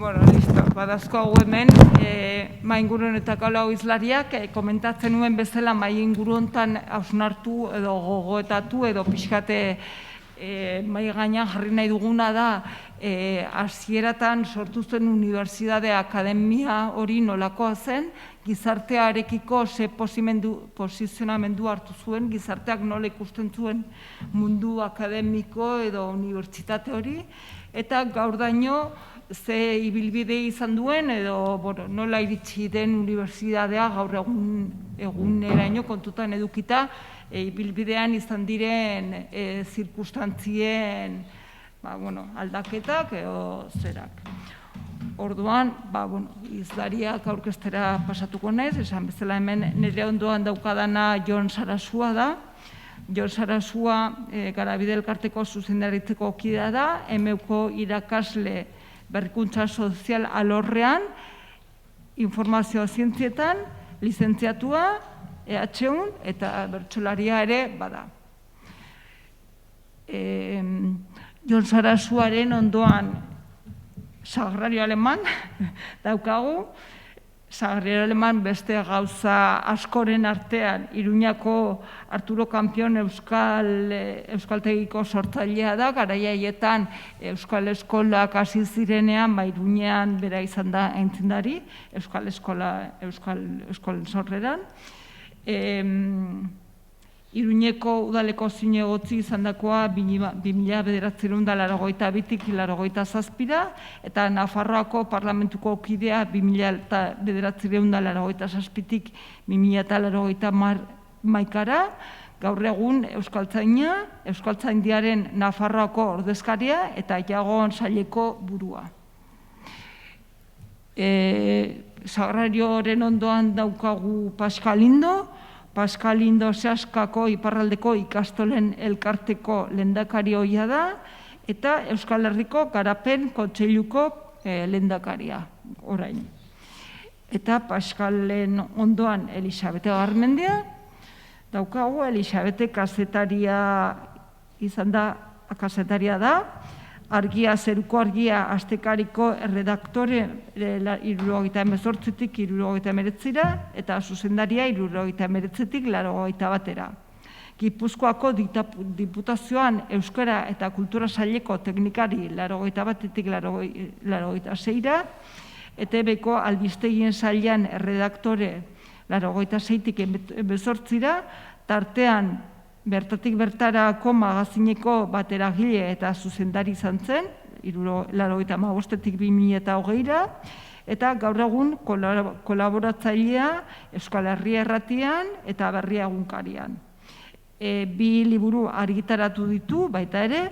Bueno, listo, badazko hau hemen, mainguru honetako lau izlariak, komentatzen nuen bezala mainguru honetan hausnartu edo gogoetatu edo pixkate mai gainean jarri nahi duguna da hasieratan sortu zen unibertsitate akademia hori nolakoa zen, gizartearekiko ze posizionamendu hartu zuen, gizarteak nola ikusten zuen mundu akademiko edo unibertsitate hori, eta gaur daño ze ibilbide izan duen edo nola iritsi den unibertsitatea gaur eguneraino kontutan edukita ibilbidean izan diren zirkustantzien aldaketak edo zerak. Orduan, izlariak aurkeztera pasatuko naiz, esan bezala hemen nire ondoan daukadana Jon Sarasua da. Jon Sarasua Garabide Elkarteko zuzendaritzeko kidea da, EMEUko irakasle berrikuntza sozial alorrean, informazio zientzietan, lizentziatua, EH1 eta bertsolaria ere bada. Jon Sarasuaren ondoan Sagrario Aleman daukagu. Sagrario Aleman beste gauza askoren artean Iruñako Arturo Kampion euskaltegiko sortzailea da, garai haietan euskal eskolak hasi zirenean, Iruñean bera izan da aintzindari, euskal eskolen sorreran. Iruñeko udaleko zinegotzi izan dakoa 1982-tik 1987, eta Nafarroako parlamentuko kidea 1987-tik 2080-ra, gaur egun Euskaltzaindiaren Nafarroako ordezkaria eta Jagon saileko burua. Sagrarioren ondoan daukagu Pascal Lindo. Pascal Lindo Seaskako iparraldeko ikastolen elkarteko lehendakari ohia da, eta Euskal Herriko Garapen Kontseiluko lehendakaria orain. Eta Pascalen ondoan Elisabete Garmendia, daukagu Elisabete kazetaria izan da, kazetaria da, Argia, Zeruko Argia astekariko erredaktore 1978-tik 1989-ra eta zuzendaria 1989-tik 1991-ra. Gipuzkoako diputazioan Euskara eta Kultura Saileko teknikari 1991-tik 1996-ra, ETB-ko albistegien sailean erredaktore 1996-tik 1998-ra, tartean bertatik bertarako magazineko bateragile eta zuzendari izan zen, 1995-tik 2020-ra, eta gaur egun kolaboratzailea Euskal Herria Erratian eta Berria Egunkarian. Bi liburu argitaratu ditu, baita ere,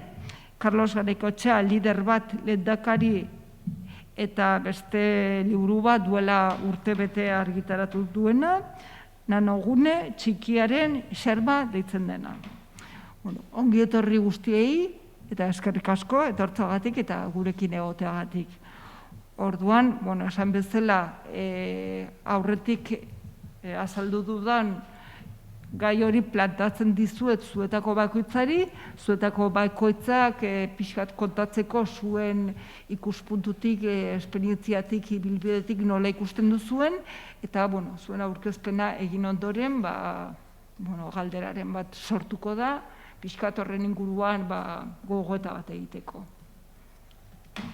Carlos Garaikoetxea lider bat lehendakari eta beste liburu bat duela urtebete argitaratu duena, Nanogune txikiaren xerba deitzen dena. Ongi etorri guztiei, eta eskerrik asko, etortzagatik eta gurekin egoteagatik. Orduan, esan bezala, aurretik azaldu dudan gai hori plantatzen dizuet zuetako bakoitzari, zuetako bakoitzak pixkat kontatzeko zuen ikuspuntutik, esperientziatik, ibilbidetik nola ikusten duzuen, eta zuen aurkezpena egin ondoren, galderaren bat sortuko da, pixkat horren inguruan gogoeta bat egiteko.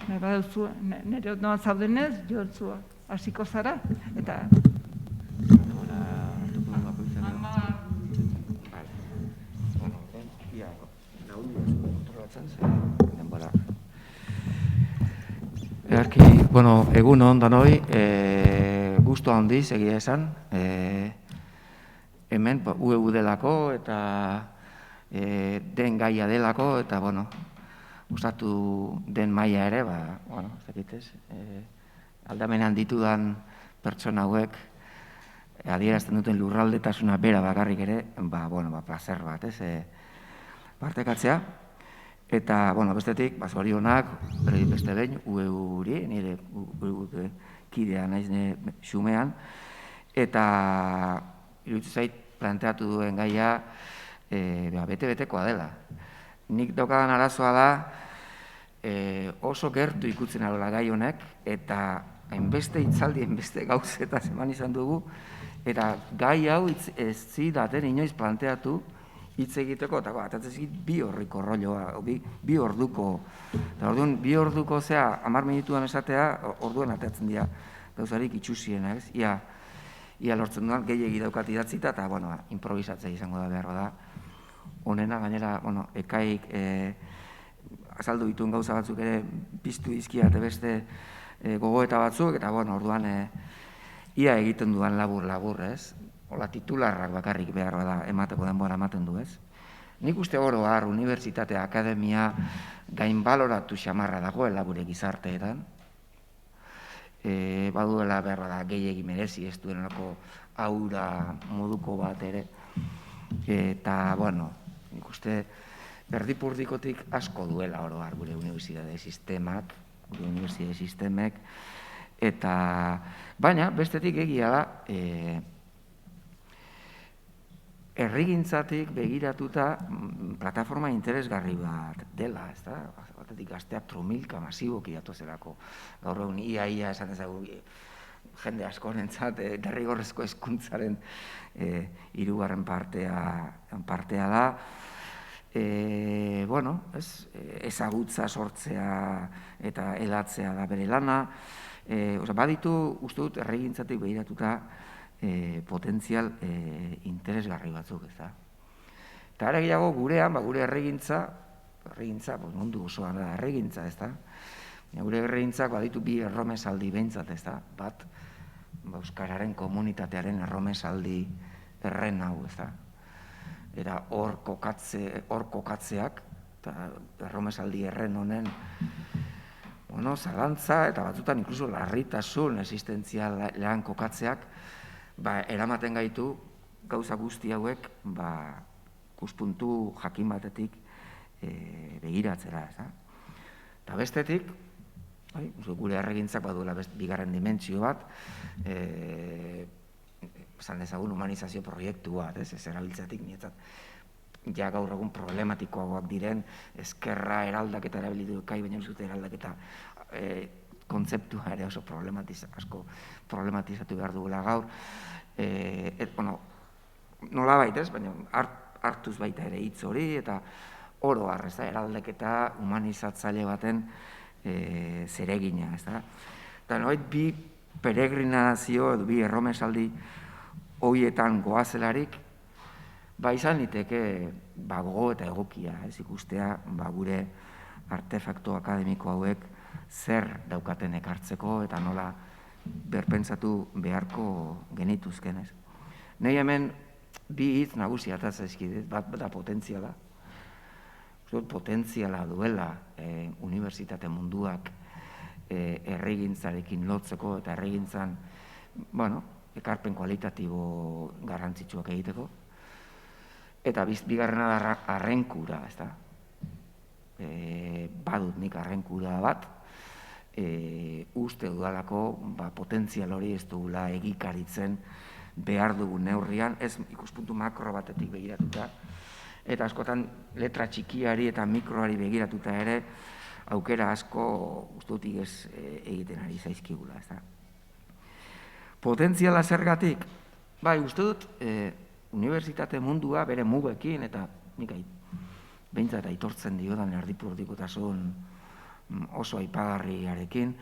Nire ondoan zaudenez, Jontzua, hasiko zara, eta... Egun hon danoi, gustu handiz egia esan, hemen UEU delako eta den gaia delako, eta gustatu den maila ere, aldamenean ditudan pertsona hauek adierazten duten lurraldetasuna bera bakarrik ere, plazer bat, partekatzea. Eta, bestetik, zorionak, beste behin, UEU-ri, nire kidea naiz xumean, eta iruditzen zait planteatu duen gaia bete-betekoa dela. Nik daukadan arazoa da, oso gertu ikutzen adola gai honek, eta hainbeste hitzaldi, hainbeste gauzeta eman izan dugu, eta gai hau ez zidaten inoiz planteatu hitz egiteko, eta atatzen bi horriko rolloa, bi orduko, eta orduan bi orduko zea, 10 minutuan esatea, orduan atatzen dira gauzarik itxusiena, ez? Ia lortzen duan, gehiegi daukat idatzita, eta, bueno, improvisatzea izango da behar da. Honena, gainera, bueno, ekaik azaldu dituen gauza batzuk ere piztu dizkia eta beste gogoeta batzuk, eta, bueno, orduan ia egiten duan labur, ez? Hola, titularrak bakarrik behar da emateko denbora ematen du, ez? Nik uste oro har, unibertsitate, akademia gainbaloratu xamarra dagoela gure gizarteetan. Baduela behar da gehiegi merezi ez duenako aura moduko bat ere. Eta, bueno, nik uste erdipurdikotik asko duela oro har gure unibertsitate sistemak, eta baina bestetik egia da herrigintzatik begiratuta plataforma interesgarri bat dela, ez da? Batetik gazteak trumilka masiboki datozelako. Gaur egun ia esan ezagu jende askorentzat derrigorrezko hezkuntzaren 3. partea da. Bueno, ezagutza sortzea eta hedatzea da bere lana. Baditu, uste dut, herrigintzatik begiratuta potentzial interesgarri batzuk, ez da. Eta ara gehiago gurean, gure herrigintza, mundu osoan da herrigintza, ez da. Gure herrigintzak baditu bi erromesaldi behintzat, ez da. Bat, euskararen komunitatearen erromesaldi erren hau, ez da. Eta hor kokatzeak, eta erromesaldi erren honen, zalantza eta batzutan inkluso larritasun existentzialean kokatzeak, eramaten gaitu gauza guzti hauek ikuspuntu jakin batetik begiratzera, ez da. Eta bestetik, gure herrigintzak baduela bigarren dimentsio bat, esan dezagun humanizazio proiektu bat, ez erabiltzeatik nietzat, ja gaur egun problematikoagoak diren, ezkerra eraldaketa erabilitu kai, baina zute eraldaketa kontzeptua ere oso problematizatu behar dugula gaur. Nola baita ez, baina hartuz baita ere hitz hori, eta oro har, ez da, eraldaketa humanizatzaile baten zeregina, ez da. Eta noit bi peregrinazio edo bi erromesaldi horietan goazelarik, izan liteke gogo eta egokia, ez ikustea gure artefakto akademiko hauek zer daukaten ekartzeko eta nola berpentsatu beharko genituzken, ez. Nei hemen bi hitz nagusi atzaizkit, bat da potentziala. Potentziala duela unibertsitate munduak herrigintzarekin lotzeko eta herrigintzan, ekarpen kualitatibo garrantzitsuak egiteko. Eta bigarrena da arrenkura, ez da. Badut nik arrenkura bat, uste dudalako potentzial hori ez dugula egikaritzen behar dugun neurrian, ez ikuspuntu makro batetik begiratuta, eta askotan letra txikiari eta mikroari begiratuta ere, aukera asko ustutik ez egiten ari zaizkigula, ez da. Potentziala zergatik, uste dut, unibertsitate mundua bere mugekin, eta nik behintzat aitortzen diodan erdipurdikotasun oso aipagarriarekin,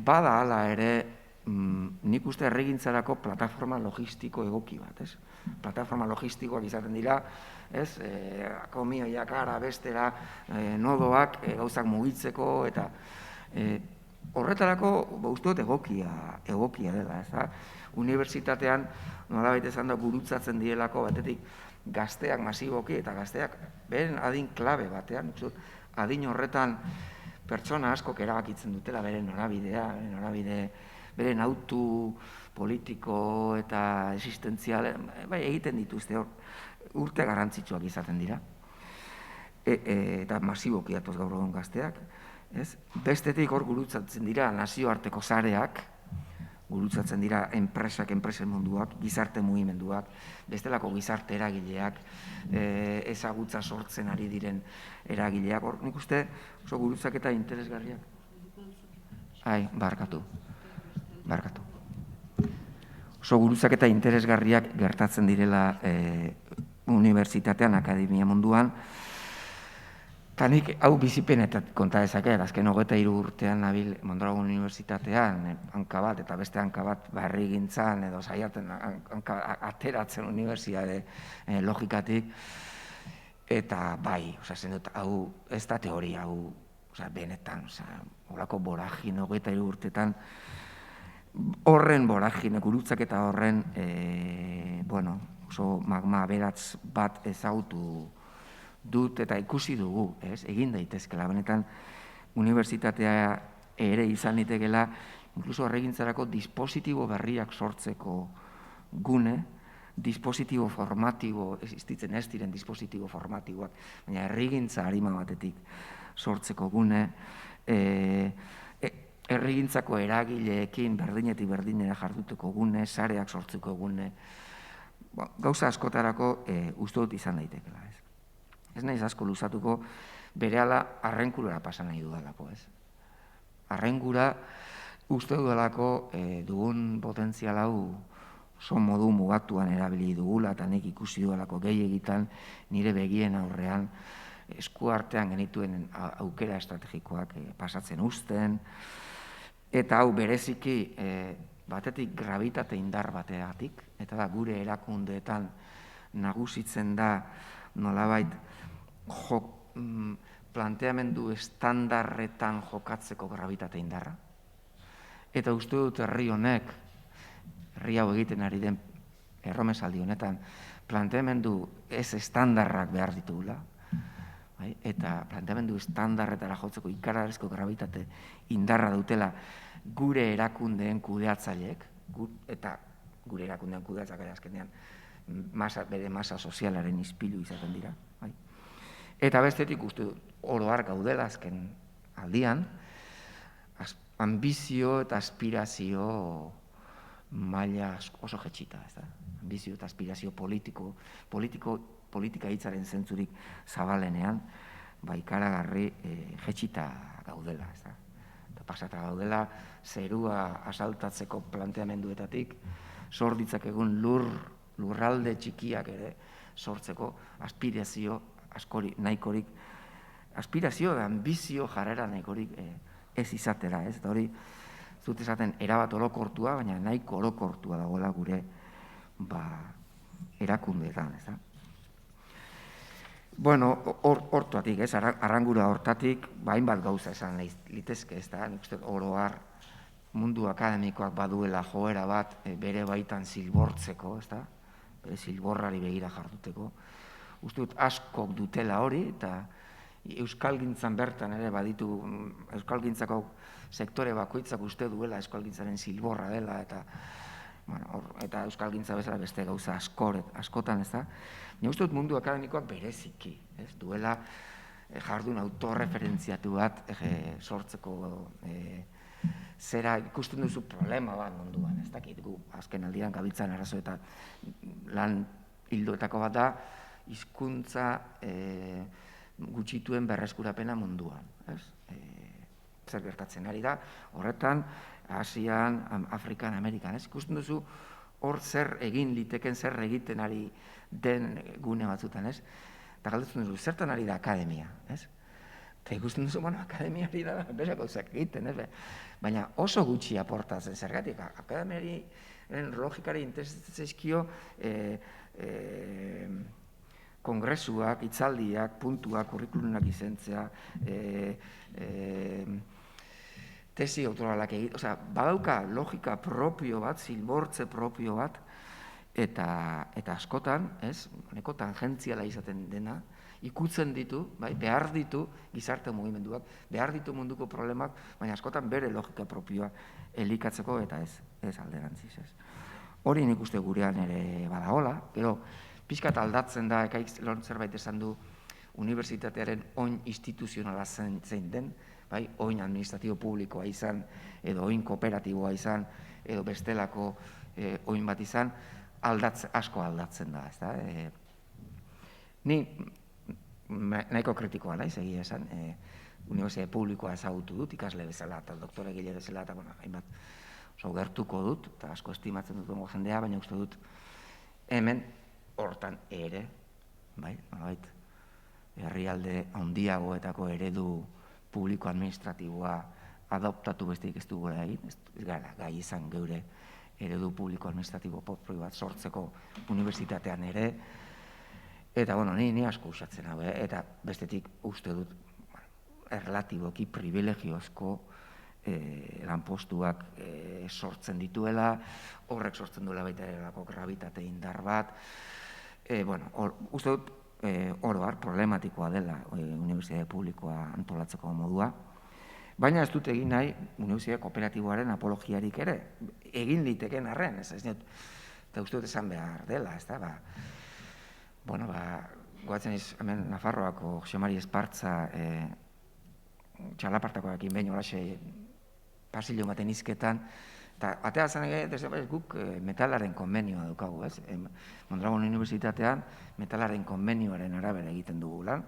bada hala ere, nik uste herrigintzarako plataforma logistiko egoki bat, ez? Plataforma logistikoak izaten dira, ez? Komioiak ara, bestera, nodoak gauzak mugitzeko, eta horretarako, uste dut egokia dela, ez da? Unibertsitatean, nolabait esan da, gurutzatzen direlako batetik gazteak masiboki, eta gazteak beren adin klabe batean, adin horretan pertsona askok erabakitzen dutela beren norabidea, beren autu politiko eta existentzial, egiten dituzte hor, urte garrantzitsuak izaten dira. Eta masiboki datoz gaur egun gazteak. Bestetik hor gurutzatzen dira nazioarteko sareak, gurutzatzen dira enpresen munduak, gizarte mugimenduak, bestelako gizarte eragileak, ezagutza sortzen ari diren eragileak. Hor, nik uste oso gurutzaketa interesgarriak. Barkatu. Oso gurutzaketa interesgarriak gertatzen direla unibertsitatean, akademia munduan. Eta nik hau bizipenetat konta dezaket, azken 23 urtean nabil Mondragon Unibertsitatean, hanka bat eta beste hanka bat herrigintzan edo saiatzen ateratzen unibertsitate logikatik. Eta bai, zen dut, hau ez da teoria, hau benetan, horako boragin 23 urtetan, horren boragin, gurutzaketa horren, oso magma aberats bat ezagutu dut eta ikusi dugu, egin daitezkela. Benetan, unibertsitatea ere izan litekela, inkluso herrigintzarako dispositibo berriak sortzeko gune, dispositibo formatibo, existitzen ez diren dispositibo formatiboak, baina herrigintza arima batetik sortzeko gune, herrigintzako eragileekin berdinetik berdinera jarduteko gune, sareak sortzeko gune, gauza askotarako uste dut izan daitekela. Ez naiz asko luzatuko, berehala arrenkurara pasa nahi dudalako, ez? Arrenkura uste dudalako dugun potentzial hau oso modu mugatuan erabili dugula, eta nik ikusi dudalako gehiegitan nire begien aurrean eskuartean genituen aukera estrategikoak pasatzen uzten, eta hau bereziki batetik gravitate indar bategatik, eta da gure erakundeetan nagusitzen da nolabait planteamendu estandarretan jokatzeko gravitate indarra. Eta uste dut herri honek, herri hau egiten ari den erromesaldi honetan, planteamendu ez estandarrak behar ditugula, eta planteamendu estandarretara jotzeko ikaragarrizko gravitate indarra dutela gure erakundeen kudeatzaileek, eta gure erakundeen kudeatzaileak azkenean bere masa sozialaren ispilu izaten dira. Eta bestetik uste oro har gaudela azken aldian, ambizio eta aspirazio maila oso jetxita, ambizio eta aspirazio politika hitzaren zentzurik zabalenean, ikaragarri jetxita gaudela. Eta pasata gaudela, zerua asaltatzeko planteamenduetatik, sor ditzakegun lurralde txikiak ere sortzeko aspirazio nahikorik, aspirazio da ambizio jarrera nahikorik ez izatera, eta hori zut esaten erabat orokortua, baina nahiko orokortua dagoela gure erakundeetan, ez da? Bueno, hortuatik, arrangura hortatik, hainbat gauza esan litezke, ez da? Nik uste oro har mundu akademikoak baduela joera bat bere baitan zilbortzeko, ez da? Bere zilborrari begira jarduteko. Uste dut askok dutela hori, eta euskalgintzan bertan ere baditu, euskalgintzako sektore bakoitzak uste duela euskalgintzaren zilborra dela, eta euskalgintza bezala beste gauza askotan, ez da? Ni uste dut mundu akademikoak bereziki, ez duela jardun autorreferentziatu bat sortzeko zera ikusten duzu problema bat munduan, ez dakit gu azken aldian gabiltzan arazo eta lan hildoetako bat da, hizkuntza gutxituen berreskurapena munduan. Zer gertatzen ari da, horretan, Asian, Afrikan, Amerikan. Ikusten duzu hor zer egin liteken, zer egiten ari den gune batzutan. Eta galdetzen duzu, zertan ari da akademia. Eta ikusten duzu, akademia ari da bere gauzak egiten. Baina oso gutxi aportatzen zergatik. Akademiaren logikari interesatzen zaizkio kongresuak, hitzaldiak, puntuak, kurrikulumak izentzea, tesi autoralak egit, badauka logika propio bat, zilbortze propio bat, eta askotan, neko tangentziala izaten dena, ikutzen ditu, behar ditu gizarte mugimenduak, behar ditu munduko problemak, baina askotan bere logika propioa elikatzeko eta ez alderantziz. Hori nik uste gurean ere badagola, gero, pixkat aldatzen da, ekaik zerbait esan du, unibertsitatearen oin instituzionala zein den, oin administratibo publikoa izan, edo oin kooperatiboa izan, edo bestelako oin bat izan, asko aldatzen da, ezta? Ni nahiko kritikoa naiz, egia esan, unibertsitate publikoa ezagutu dut, ikasle bezala eta doktore egile bezala, eta hainbat oso gertuko dut, eta asko estimatzen dut jendea, baina uste dut hemen hortan ere, bai, nolabait, herrialde handiagoetako eredu publiko administratiboa adoptatu besteik ez dugula egin, ez gara gai izan geure eredu publiko administratibo propio bat sortzeko unibertsitatean ere, eta, ni asko usatzen hau, eta bestetik uste dut erlatiboki privilegiozko lanpostuak sortzen dituela, horrek sortzen duela baita erako gravitate indar bat, uste dut oro har problematikoa dela unibertsitate publikoa antolatzeko modua, baina ez dut egin nahi unibertsitate kooperatiboaren apologiarik ere, egin liteken arren, eta uste dut esan behar dela, ez da, goatzen iz, hemen Nafarroako Jose Mari Espartza txalapartakoarekin behin holaxe pasillo baten izketan, eta atea zen guk metalaren konbenioa daukagu, ez? Mondragon Unibertsitatean metalaren konbenioaren arabera egiten dugu lan,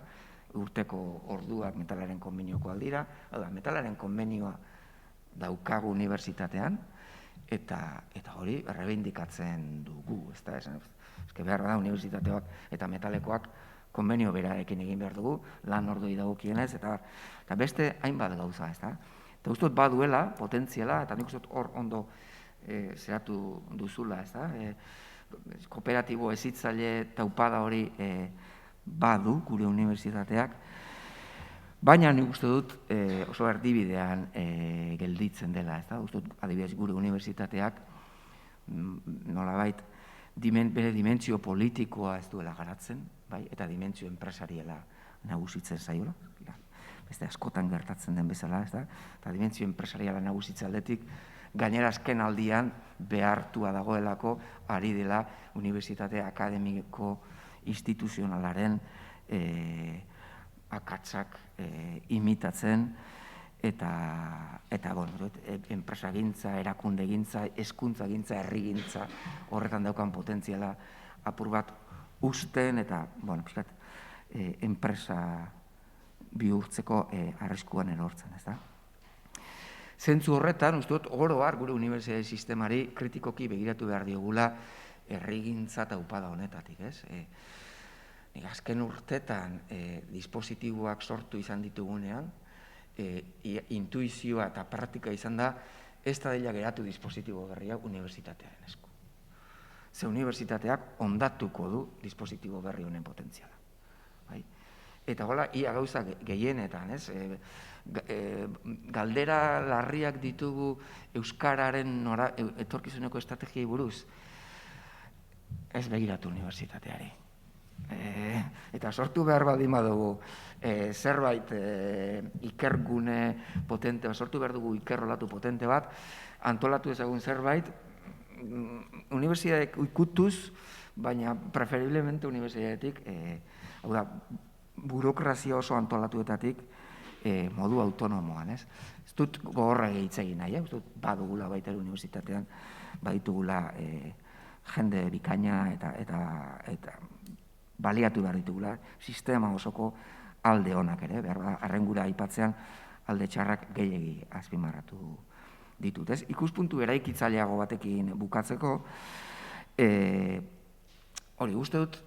urteko orduak metalaren konbeniokoak dira, metalaren konbenioa daukagu unibertsitatean, eta hori errebindikatzen dugu, ez da, behar da unibertsitateak eta metalekoak konbenio berarekin egin behar dugu, lan ordui dagokienez, eta beste hainbat gauza, ez da. Eta uste dut baduela, potentziala, eta nik uste dut hor ondo zeratu duzula, ez da. Kooperatibo hezitzaile taupada hori badu gure unibertsitateak, baina nik uste dut oso erdibidean gelditzen dela, ez da. Uste dut adibidez gure unibertsitateak nolabait bere dimentsio politikoa ez duela garatzen, eta dimentsio enpresariala nagusitzen zaiola, beste askotan gertatzen den bezala, eta dimentsio enpresariala nagusitzen aldetik, gainera azken aldian behartua dagoelako ari dela unibertsitate akademiko instituzionalaren akatsak imitatzen, eta enpresagintza, erakundegintza, hezkuntzagintza, herrigintza horretan daukan potentziala apur bat usten eta enpresa bihurtzeko arriskuan erortzen, ez da? Zentzu horretan, uste dut, oro har gure unibertsitate sistemari kritikoki begiratu behar diogula herrigintza taupada honetatik, ez? Azken urtetan dispositiboak sortu izan ditugunean, intuizioa eta praktika izan da, ez da dela geratu dispositibo berria unibertsitatearen esku. Ze unibertsitateak ondatuko du dispositibo berri honen potentziala. Eta hola, ia gauza gehienetan, ez? Galdera larriak ditugu euskararen etorkizuneko estrategiei buruz, ez begiratu unibertsitateari. Eta sortu behar baldin badugu zerbait ikergune potente, sortu behar dugu ikerrolatu potente bat, antolatu ezagun zerbait, unibertsitateak ikutuz, baina preferiblemente unibertsitatetik, hau da, burokrazia oso antolatuetatik modu autonomoan, ez? Ez dut gogorra egin nahi, ez dut badugula baita unibertsitatean, baditugula jende bikaina eta baliatu behar ditugula, sistema osoko alde honak ere, behar da, arrengura aipatzean alde txarrak gehiegi azpimarratu ditut, ez? Ikuspuntu eraikitzaileago batekin bukatzeko, hori, uste dut,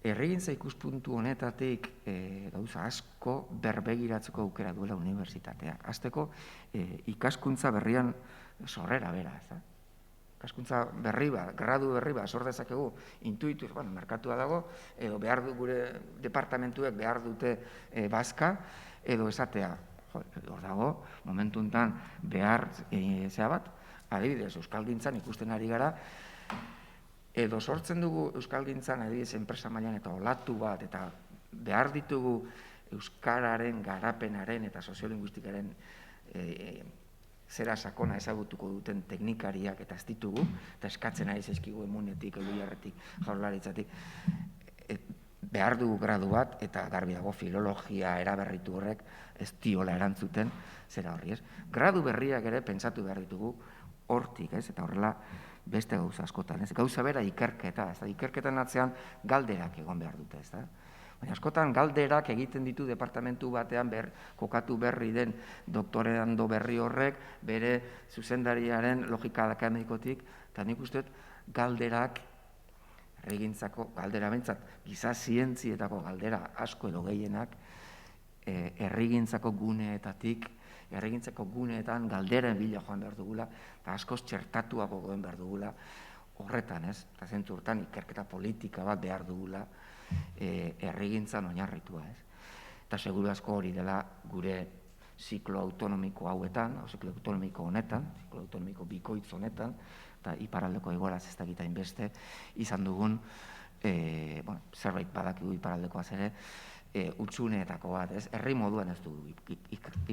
herrigintza ikuspuntu honetatik gauza asko berbegiratzeko aukera duela unibertsitateak. Azteko, ikaskuntza berrian sorrera bera, ez da? Ikaskuntza berri bat, gradu berri bat, sor dezakegu, intuituz, merkatua dago, edo behar du gure departamentuek behar dute bazka, edo esatea, hor dago, momentu enten behar zea bat, adibidez, euskalgintzan ikusten ari gara, edo sortzen dugu euskalgintzan adibidez enpresa mailan eta olatu bat, eta behar ditugu euskararen, garapenaren eta soziolinguistikaren zera sakona ezagutuko duten teknikariak eta ez ditugu, eta eskatzen ari zaizkigu emunetik, elduiarretik, jaurlaritzatik. behar dugu gradu bat, eta garbi dago filologia eraberritu horrek ez diola erantzuten, zera horri ez. Gradu berriak ere pentsatu behar ditugu hortik, ez, eta horrela beste gauza askotan, ez. Gauza bera ikerketa, ez da, ikerketan atzean galderak egon behar dute, ez da. Baina askotan galderak egiten ditu departamentu batean kokatu berri den doktoreando berri horrek, bere zuzendariaren logika akademikotik, eta nik uste galderak, herrigintzako galdera bentsat, giza zientzietako galdera asko edo gehienak, herrigintzako guneetatik, herrigintzako guneetan galderen bila joan behar dugula, eta askoz txertatuako goen behar dugula, horretan, ez? Eta zentzu hortan ikerketa politika bat behar dugula, herrigintzan oinarritua, ez? Eta seguru asko hori dela gure ziklo autonomiko hauetan, ziklo autonomiko honetan, ziklo autonomiko bikoitz honetan, eta iparaldeko egoeraz ez dakitain beste, izan dugun, zerbait badakigu iparaldekoaz ere, utsuneetako bat, ez? Herri moduan ez dugu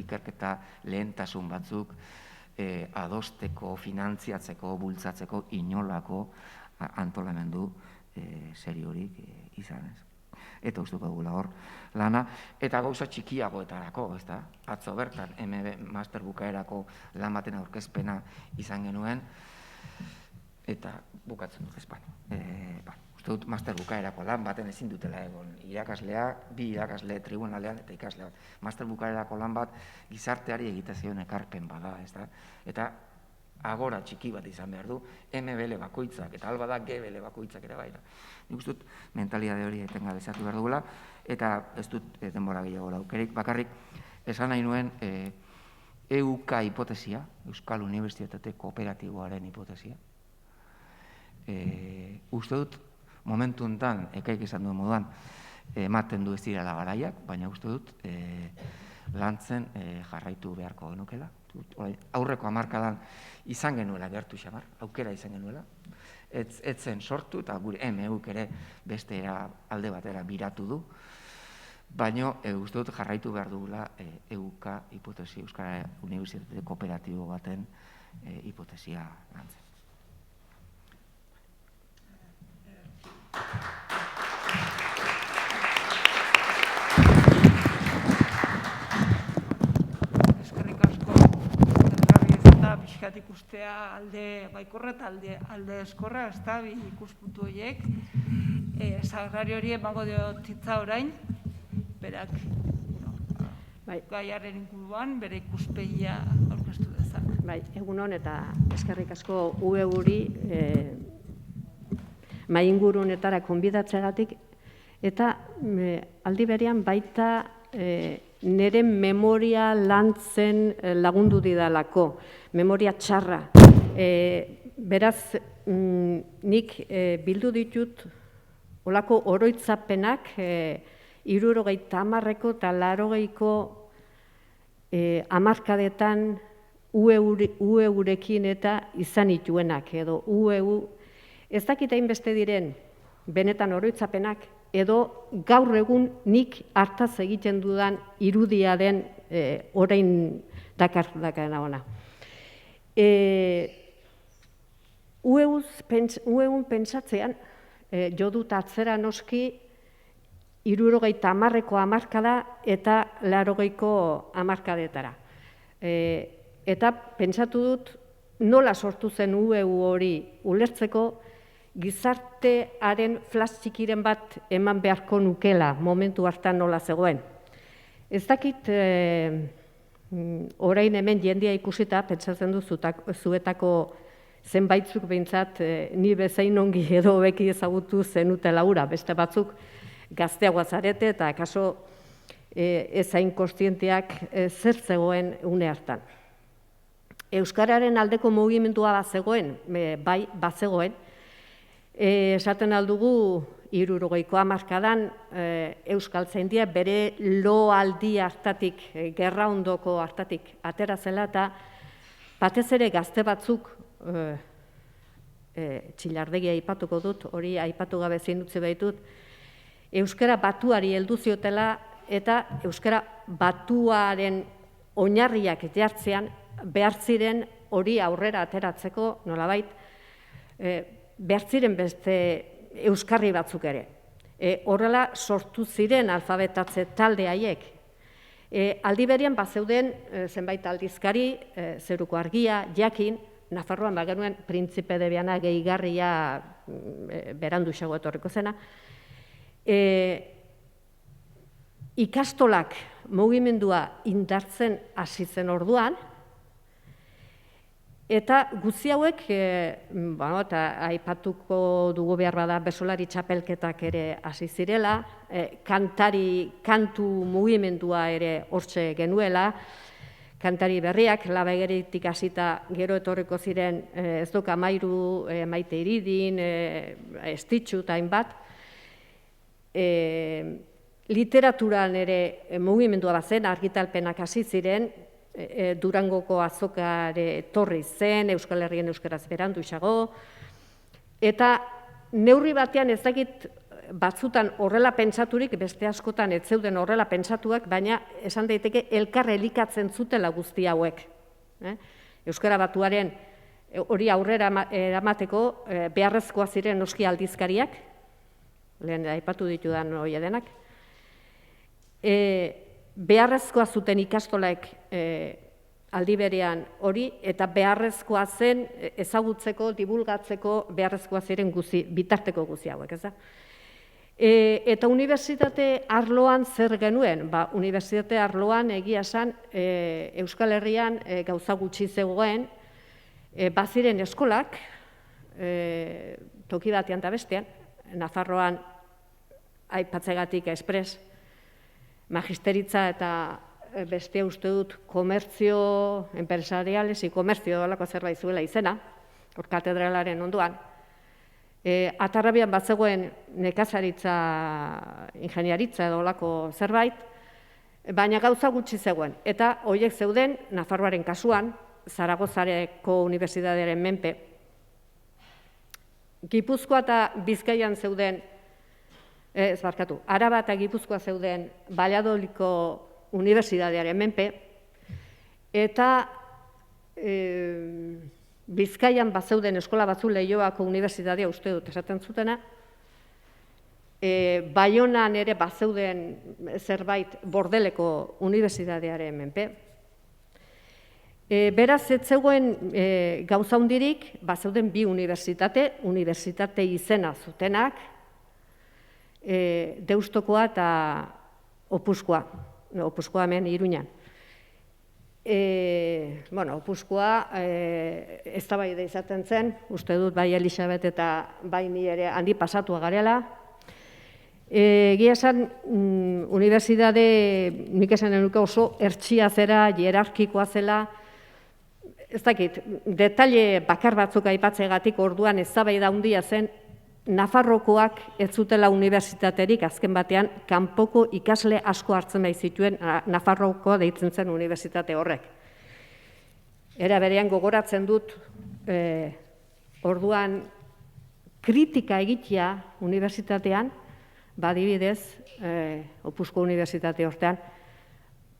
ikerketa lehentasun batzuk adosteko, finantziatzeko, bultzatzeko, inolako antolamendu seriorik izan, ez? Eta uste dugula hor lana, eta gauza txikiagoetarako, ez da? Atzo bertan, MB master bukaerako lan baten aurkezpena izan genuen, eta bukatzen dut ezpan. Uste dut master bukaerako lan baten ezin dutela egon irakaslea, bi irakasle tribunalean eta ikaslea bat. Master bukaerako lan bat gizarteari egite zion ekarpen bada, ez da? Eta agora txiki bat izan behar du, MBL bakoitzak, eta alba da GBL bakoitzak ere baira. Nik uste dut mentalitate hori etengabe zatu behar dugula, eta ez dut denbora gehiago aukerik, bakarrik esan nahi nuen EUK hipotesia, Euskal Unibertsitate Kooperatiboaren hipotesia. Uste dut momentu enten, ekaik izan duen moduan, ematen du ez direla garaiak, baina uste dut lantzen jarraitu beharko genukela. Aurreko hamarkadan izan genuela gertu xamar, aukera izan genuela. Etzen sortu eta gure MUk ere beste alde batera biratu du, baina uste dut jarraitu behar dugula EUK hipotesi, Euskara Unibertsitate Kooperatibo baten hipotesia lantzen. Eskerrik asko, zergarri ez eta pixkat ikustea alde baikorra eta alde eskorra, ez da, bi ikuspuntu horiek. Sagrari hori emango diotitza orain, berak gaiaren inguruan, bere ikuspegia aurkeztu dezan. Bai, egunon eta eskerrik asko UEuri mai ingurunetara konbidatzeagatik, eta aldi berean baita nire memoria lantzen lagundu didalako, memoria txarra. Beraz, nik bildu ditut olako oroitzapenak 70ko eta 80ko hamarkadetan UEurekin eta izan ituenak, edo UEu ez dakit hainbeste diren benetan oroitzapenak, edo gaur egun nik hartaz egiten dudan irudia den orain dakarna ona. UEun pentsatzean, jo dut atzera noski 70ko hamarkada eta 80ko hamarkadetara. Eta pentsatu dut nola sortu zen UEu hori ulertzeko, gizartearen flash txikiren bat eman beharko nukela momentu hartan nola zegoen. Ez dakit orain hemen jendea ikusita, pentsatzen du zuetako zenbaitzuk behintzat ni bezain ongi edo beki ezagutu zenutela hura, beste batzuk gazteagoa zarete eta kaso ezain kontzienteak zer zegoen une hartan. Euskararen aldeko mugimendua bazegoen, bai, bazegoen, esaten aldugu 70ko hamarkadan Euskaltzaindia bere loaldi hartatik, gerraondoko hartatik atera zela eta batez ere gazte batzuk, Txillardegia aipatuko dut, hori aipatu gabe zein utzi baitut, euskara batuari heldu ziotela eta euskara batuaren oinarriak jartzean behar ziren hori aurrera ateratzeko, nolabait, behar ziren beste euskarri batzuk ere. Horrela sortu ziren alfabetatze talde haiek. Aldi berean bazeuden zenbait aldizkari, Zeruko Argia, Jakin, Nafarroan bagenuen Printzipe de Viana gehigarria beranduxago etorriko zena. Ikastolak mugimendua indartzen hasi zen orduan, eta guzti hauek, eta aipatuko dugu behar bada bertsolari txapelketak ere hasi zirela, kantu mugimendua ere hortxe genuela, kantari berriak, Labegeritik hasita gero etorriko ziren ez doka Mairu, Maite Iridin, Estitxu eta hainbat. Literaturan ere mugimendua bazen, argitalpenak hasi ziren, Durangoko azokare etorri zen, Euskal Herrien euskaraz beranduxago, eta neurri batean ez dakit batzutan horrela pentsaturik, beste askotan ez zeuden horrela pentsatuak, baina esan daiteke elkar elikatzen zutela guzti hauek. Euskara Batuaren hori aurrera eramateko beharrezkoa ziren noski aldizkariak, lehen aipatu ditudan hori denak, beharrezkoa zuten ikastolek aldi berean hori, eta beharrezkoa zen ezagutzeko, divulgatzeko beharrezkoa ziren bitarteko guzti hauek, ez da? Eta unibertsitate arloan zer genuen? Unibertsitate arloan egia esan Euskal Herrian gauza gutxi zegoen, baziren eskolak, toki batean eta bestean, Nafarroan aipatzegatik espres, magisteritza eta beste uste dut komertzio empresariales y komertzio dolako zerbait zuela izena, hor katedralaren onduan. Atarrabian bat zegoen nekazaritza, ingeniaritza edo olako zerbait, baina gauza gutxi zegoen. Eta horiek zeuden, Nafarroaren kasuan, Zaragozareko Unibertsitatearen menpe. Gipuzkoa eta Bizkaian zeuden, Araba eta Gipuzkoa zeuden Valladolidko Unibertsitatearen menpe, eta Bizkaian bazeuden eskola batzu Leioako Unibertsitatea uste dut esaten zutena, Baionan ere bazeuden zerbait Bordeleko Unibertsitatearen menpe. Beraz, ez zegoen gauza hundirik, bazeuden bi unibertsitate izena zutenak, Deustokoa eta Opuskoa hemen Iruñan. Opuskoa eztabaida izaten zen, uste dut bai Elisabet eta bai ni ere handi pasatua garela. Egia esan, unibertsitate nik esan nuke oso hertsia zera, hierarkikoa zela, ez dakit, detaile bakar batzuk aipatzegatik orduan eztabaida handia zen, Nafarrokoak ez zutela unibertsitaterik azken batean kanpoko ikasle asko hartzen bai zituen Nafarrokoa deitzen zen unibertsitate horrek. Era berean gogoratzen dut orduan kritika egitea unibertsitatean, badibidez, Opusko Unibertsitate hortean,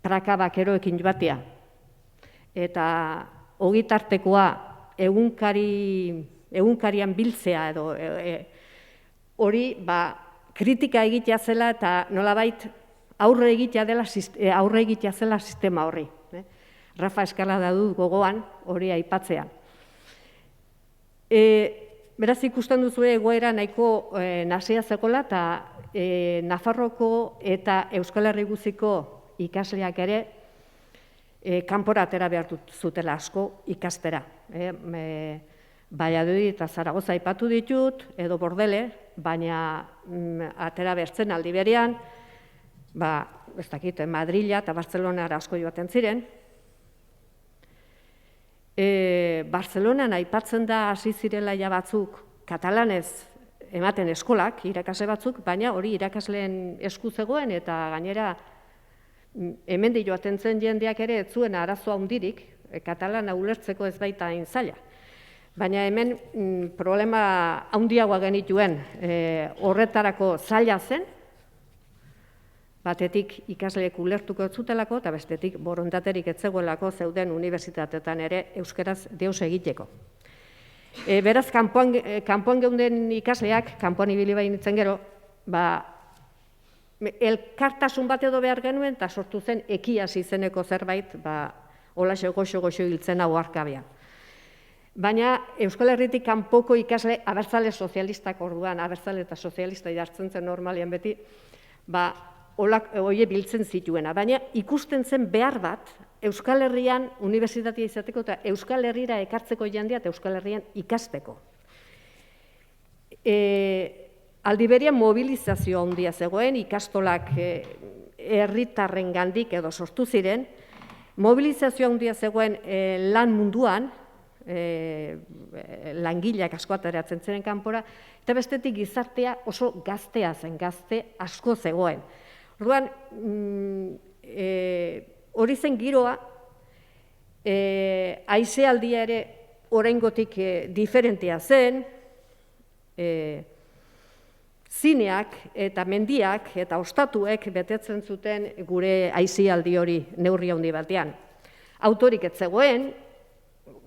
Praka Bakeroekin joatea. Eta ogitartekoa egunkarian biltzea edo hori kritika egitea zela eta nolabait aurre egitea zela sistema horri. Rafa Eskalada dut gogoan hori aipatzea. Beraz ikusten duzu egoera nahiko nahasia zegoela eta Nafarroko eta Euskal Herri guztiko ikasleak ere kanpora atera behar zutela asko ikastera. Valladolid eta Zaragoza aipatu ditut, edo Bordele, baina atera behartzen aldi berean, ez dakit, Madrila eta Bartzelonara asko joaten ziren. Bartzelonan aipatzen da hasi zirela ja batzuk katalanez ematen eskolak, irakasle batzuk, baina hori irakasleen esku zegoen eta gainera hemendik joaten zen jendeak ere ez zuen arazoa handirik, katalana ulertzeko ez baita hain zaila. Baina hemen problema handiagoa genituen horretarako zaila zen, batetik ikasleek ulertuko ez zutelako eta bestetik borondaterik ez zegoelako zeuden unibertsitateetan ere euskaraz deus egiteko. Beraz, kanpoan geunden ikasleak, kanpoan ibili bainitzen gero, elkartasun bat edo behar genuen, eta sortu zen Ekias izeneko zerbait, holaxe goxo-goxo hiltzen hau arkabea. Baina Euskal Herritik kanpoko ikasle abertzale sozialistak orduan, abertzale eta sozialista jartzen zen normalian beti, hoie biltzen zituena. Baina ikusten zen behar bat, Euskal Herrian unibertsitatea izateko eta Euskal Herrira ekartzeko jendia eta Euskal Herrian ikasteko. Aldi berean mobilizazio handia zegoen, ikastolak herritarrengandik edo sortu ziren, mobilizazio handia zegoen lan munduan, langileak asko ateratzen ziren kanpora, eta bestetik gizartea oso gaztea zen, gazte asko zegoen. Orduan, hori zen giroa, haizealdia ere oraingotik diferentea zen, zineak eta mendiak eta ostatuek betetzen zuten gure haizealdi hori neurri handi batean. Autorik ez zegoen,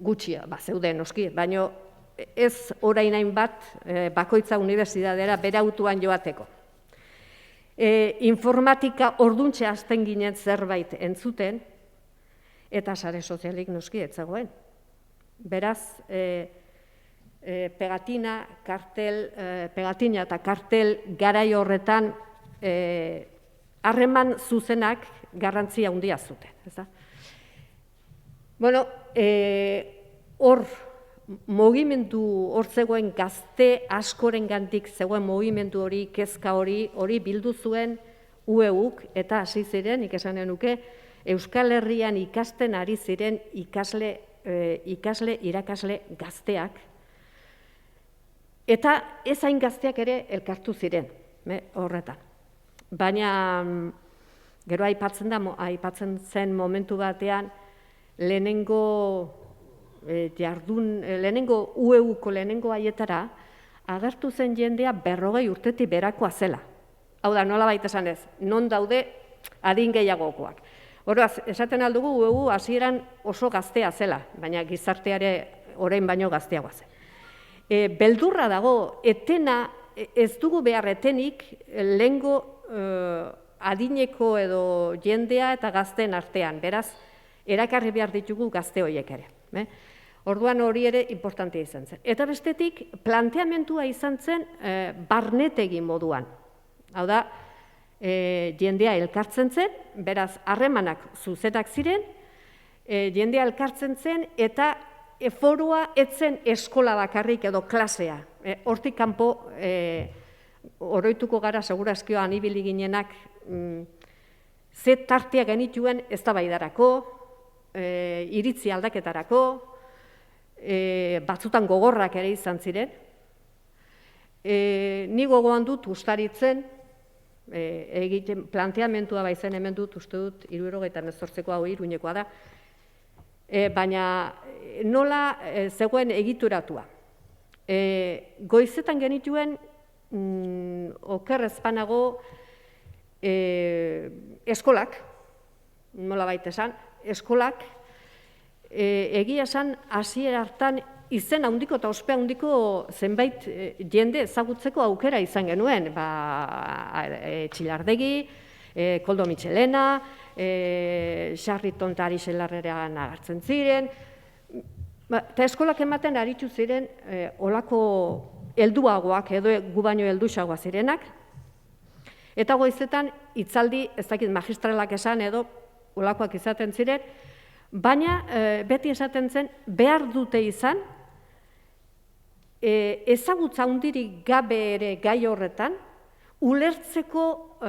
gutxia, zeuden noski, baina ez orain hainbat bakoitza unibertsitatera bere autoan joateko. Informatika orduntxe hasten ginen zerbait entzuten, eta sare sozialik noski ez zegoen. Beraz, pegatina eta kartel garai horretan harreman zuzenak garrantzia handia zuten. Bueno, hor zegoen gazte askorengandik zegoen mugimendu hori, kezka hori bildu zuen UEUk eta hasi ziren, nik esanen nuke, Euskal Herrian ikasten ari ziren irakasle gazteak, eta ez hain gazteak ere elkartu ziren horretan. Baina gero aipatzen zen momentu batean lehenengo UEUko lehenengo haietara agertu zen jendea 40 urtetik berakoa zela. Hau da, nola baita esan ez, non daude adin gehiagokoak. Horraz, esaten aldugu UEU hasieran oso gaztea zela, baina gizarteare orain baino gazteagoa zen. Beldurra dago, etena, ez dugu behar etenik, lehengo adineko edo jendea eta gazteen artean, beraz, erakarri behar ditugu gazte horiek ere. Orduan hori ere importantea izan zen. Eta bestetik, planteamendua izan zen barnetegi moduan. Hau da, jendea elkartzen zen, beraz, harremanak zuzenak ziren, jendea elkartzen zen, eta forua etzen eskola bakarrik edo klasea. Hortik kanpo, oroituko gara, segurazkioan ibili ginenak, ze tartea genituen eztabaidarako, iritzi aldaketarako, batzutan gogorrak ere izan ziren. Ni gogoan dut ustaritzen, egiten planteamentua baizen hemen dut, uste dut, 78ko hau Iruñekoa da, baina nola zegoen egituratua. Goizetan genituen, oker ezpanago, eskolak, nola baita esan, eskolak, egia esan, hasiera hartan izen handiko eta ospe handiko zenbait jende ezagutzeko aukera izan genuen. Txilardegi, Koldo Mitxelena, Sarriton eta Arixelarrean agertzen ziren, eta eskolak ematen aritu ziren olako helduagoak edo gu baino helduxagoa zirenak, eta goizetan hitzaldi, ez dakit magistralak esan edo olakoak izaten ziren, baina beti esaten zen behar dute izan, ezagutza handirik gabe ere gai horretan, ulertzeko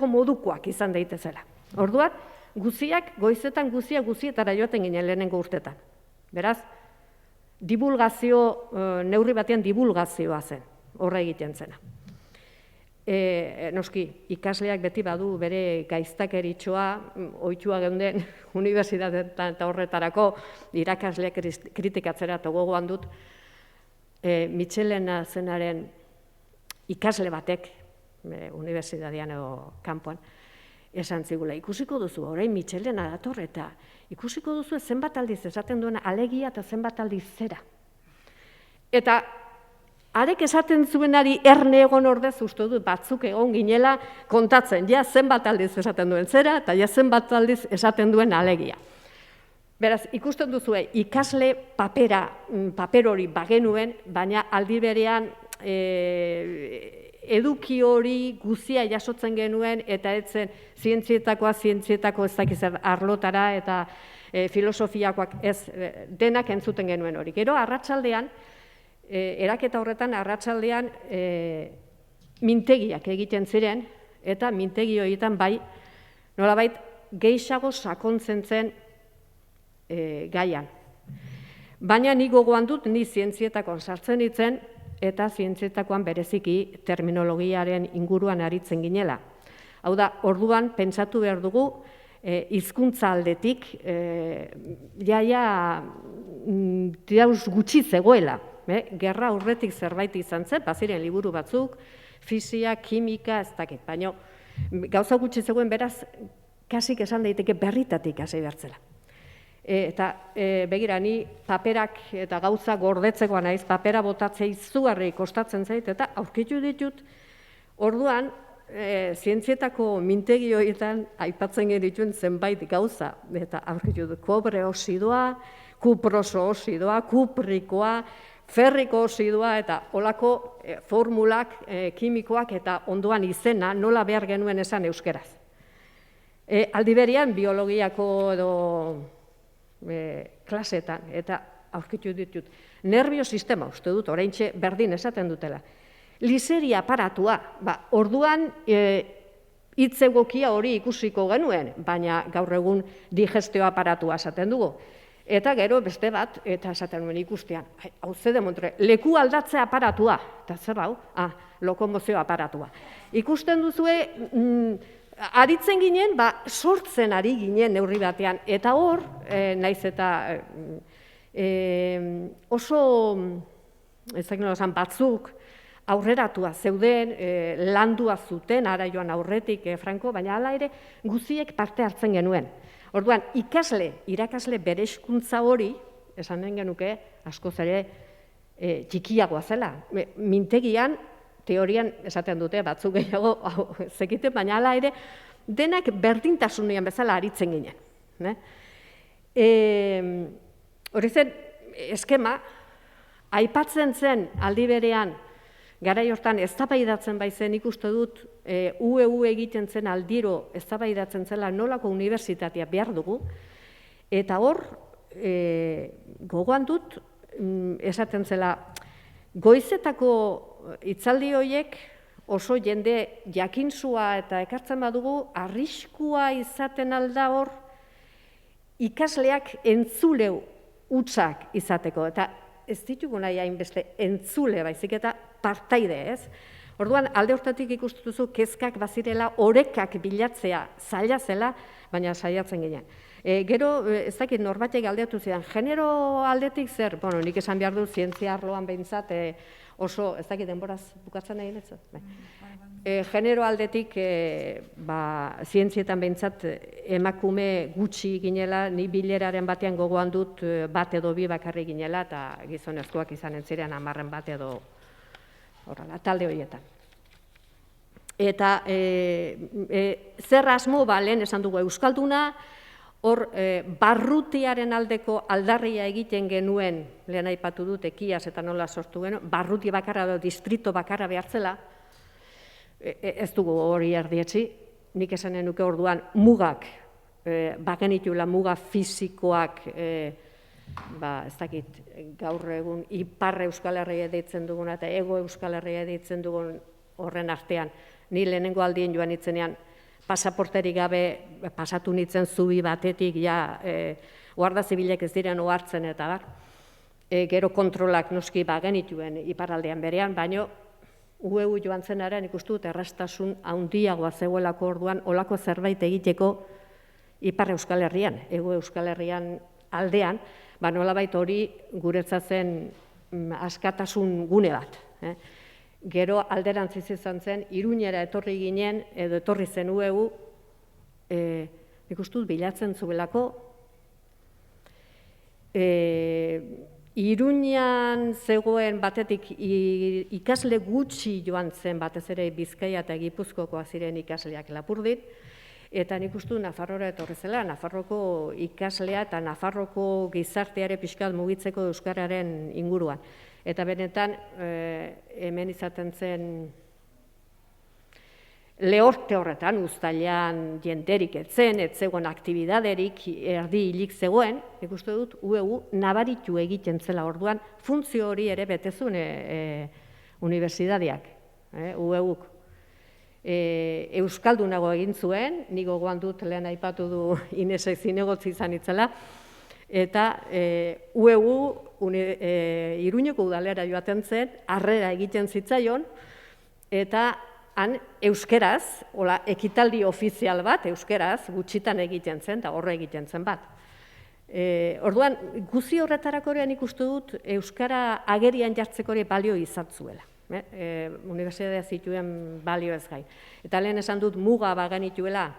modukoak izan daitezela. Orduan, goizetan guzietara joaten ginen lehenengo urtetan. Beraz, neurri batean divulgazioa zen, horra egiten zena. Noski, ikasleak beti badu bere gaiztakeritxoa, ohitua geunden unibertsitateetan eta horretarako irakasleak kritikatzera eta gogoan dut, Mitxelena zenaren ikasle batek, unibertsitatean edo kanpoan, esan zigula, ikusiko duzu, orain Mitxelena dator eta ikusiko duzu zenbat aldiz esaten duena alegia eta zenbat aldiz zera. Eta Arek esaten zuenari erne egon ordez, uste dut batzuk egon ginela kontatzen, ja zenbat aldiz esaten duen zera, eta ja zenbat aldiz esaten duen alegia. Beraz, ikusten duzue, ikasle paper hori bagenuen, baina aldi berean eduki hori guzia jasotzen genuen, eta etzen zientzietako ez dakiz arlotara, eta filosofiakoak ez denak entzuten genuen hori. Gero, arratsaldean, eraketa horretan, arratsaldean mintegiak egiten ziren, eta mintegi horietan bai, nolabait, gehiago sakontzen zen gaian. Baina ni gogoan dut, ni zientzietakoan sartzen ditzen, eta zientzietakoan bereziki terminologiaren inguruan aritzen ginela. Hau da, orduan, pentsatu behar dugu, hizkuntza aldetik, jaia gutxi zegoela. Gerra aurretik zerbait izan zen, baziren liburu batzuk, fisia, kimika, ez dakit, baina gauza gutxi zegoen beraz, kasik esan daiteke berritatik hasi bertzela. Eta begira, ni paperak eta gauza gordetzekoa naiz, papera botatzea izugarri kostatzen zait, eta aurkitu ditut, orduan, zientzietako mintegi horietan aipatzen genituen zenbait gauza, eta aurkitu dut, kobre osidoa, kuproso osidoa, kuprikoa, ferriko osidoa, eta olako formulak, kimikoak eta ondoan izena nola behar genuen esan euskeraz. Aldi berean, biologiako edo klasetan, eta aurkitu ditut. Nervio sistema, uste dut, oraintxe berdin esaten dutela. Liseria aparatua, orduan hitz egokia hori ikusiko genuen, baina gaur egun digestio aparatua esaten dugu. Eta gero beste bat, eta esaten nuen ikustean, hau zede montre, leku aldatze aparatua, eta zer hau? Lokomozio aparatua. Ikusten duzue, aritzen ginen, sortzen ari ginen neurri batean, eta hor, naiz eta oso, ezak nola esan, batzuk aurreratua zeuden, landua zuten, ara joan aurretik Franco, baina hala ere guziek parte hartzen genuen. Orduan, irakasle bere hizkuntza hori, esanen genuke, askoz ere txikiagoa zela. Mintegian, teorian esaten dute, batzuk gehiago zekiten, baina hala ere, denak berdintasunean bezala aritzen ginen. Hori zen, eskema, aipatzen zen aldi berean, garai hortan eztabaidatzen baizen ikuste dut, UEU egiten zen aldiro eztabaidatzen zela nolako unibertsitatea behar dugu, eta hor, gogoan dut, esaten zela, goizetako hitzaldi horiek oso jende jakintsua eta ekartzen badugu, arriskua izaten alda hor, ikasleak entzuleu hutsak izateko, eta ez ditugu nahi hainbeste entzule baizik eta partaide, ez? Orduan, alde hortatik ikustuzu kezkak bazirela, orekak bilatzea zaila zela, baina saiatzen ginen. Gero, ez dakit norbatek galdeatu zidan, genero aldetik zer? Bueno, nik esan behar du, zientzia arloan behintzat oso, ez dakit denboraz bukatzen nahi netzu? Genero aldetik, zientzietan behintzat emakume gutxi ginela, ni bileraren batean gogoan dut bat edo bi bakarri ginela, eta gizonezkoak izanen ziren 10 bat edo horrela, talde horietan. Eta zer asmo, lehen esan dugu euskalduna, hor barrutiaren aldeko aldarria egiten genuen, lehen aipatu dut, ekiaz eta nola sortu genuen, barruti bakarra edo distrito bakarra behartzela, ez dugu hori erdietzi, nik esanen nuke orduan mugak, bagenitula muga fisikoak, ez dakit, gaur egun ipar Euskal Herria deitzen dugun eta ego Euskal Herria deitzen dugun horren artean. Ni lehenengo aldien joan nitzenean pasaporterik gabe pasatu nitzen zubi batetik, guarda zibilek ez diren ohartzen eta bar. Gero kontrolak noski bagenituen iparraldean berean, baino UEU joan zenaren ikustu dut erraztasun handiagoa zegoelako orduan olako zerbait egiteko ipar Euskal Herrian, ego Euskal Herrian aldean, nolabait hori guretzatzen askatasun gune bat. Gero alderantziz izan zen, Iruñera etorri ginen, edo etorri zen UEU, nik uste dut bilatzen zuelako, Iruñan zegoen batetik ikasle gutxi joan zen, batez ere Bizkaia eta Gipuzkoakoak ziren ikasleak Lapurdin, eta nik uste dut Nafarroara etorri zela, Nafarroko ikaslea eta Nafarroko gizarteare pixkat mugitzeko euskararen inguruan. Eta benetan, hemen izaten zen lehorte horretan, uztailean jenderik etzen, etzegoen aktibidaderik, erdi hilik zegoen, ikuste dut, UEU nabaritu egiten zela orduan, funtzio hori ere betezun unibertsitateak, UEUk. Euskaldunago egin zuen, nik gogoan dut lehen aipatu du Inesek zinegotzi izan itzela, eta UEU Iruñeko udalera joaten zen, harrera egiten zitzaion, eta han euskeraz, ekitaldi ofizial bat, euskeraz, gutxitan egiten zen, eta horre egiten zen bat. Orduan, guzi horretarako nik uste dut, euskara agerian jartzeko balio izatzuela. Unibertsitatea zituen balio ez gain. Eta lehen esan dut, muga bagenituela,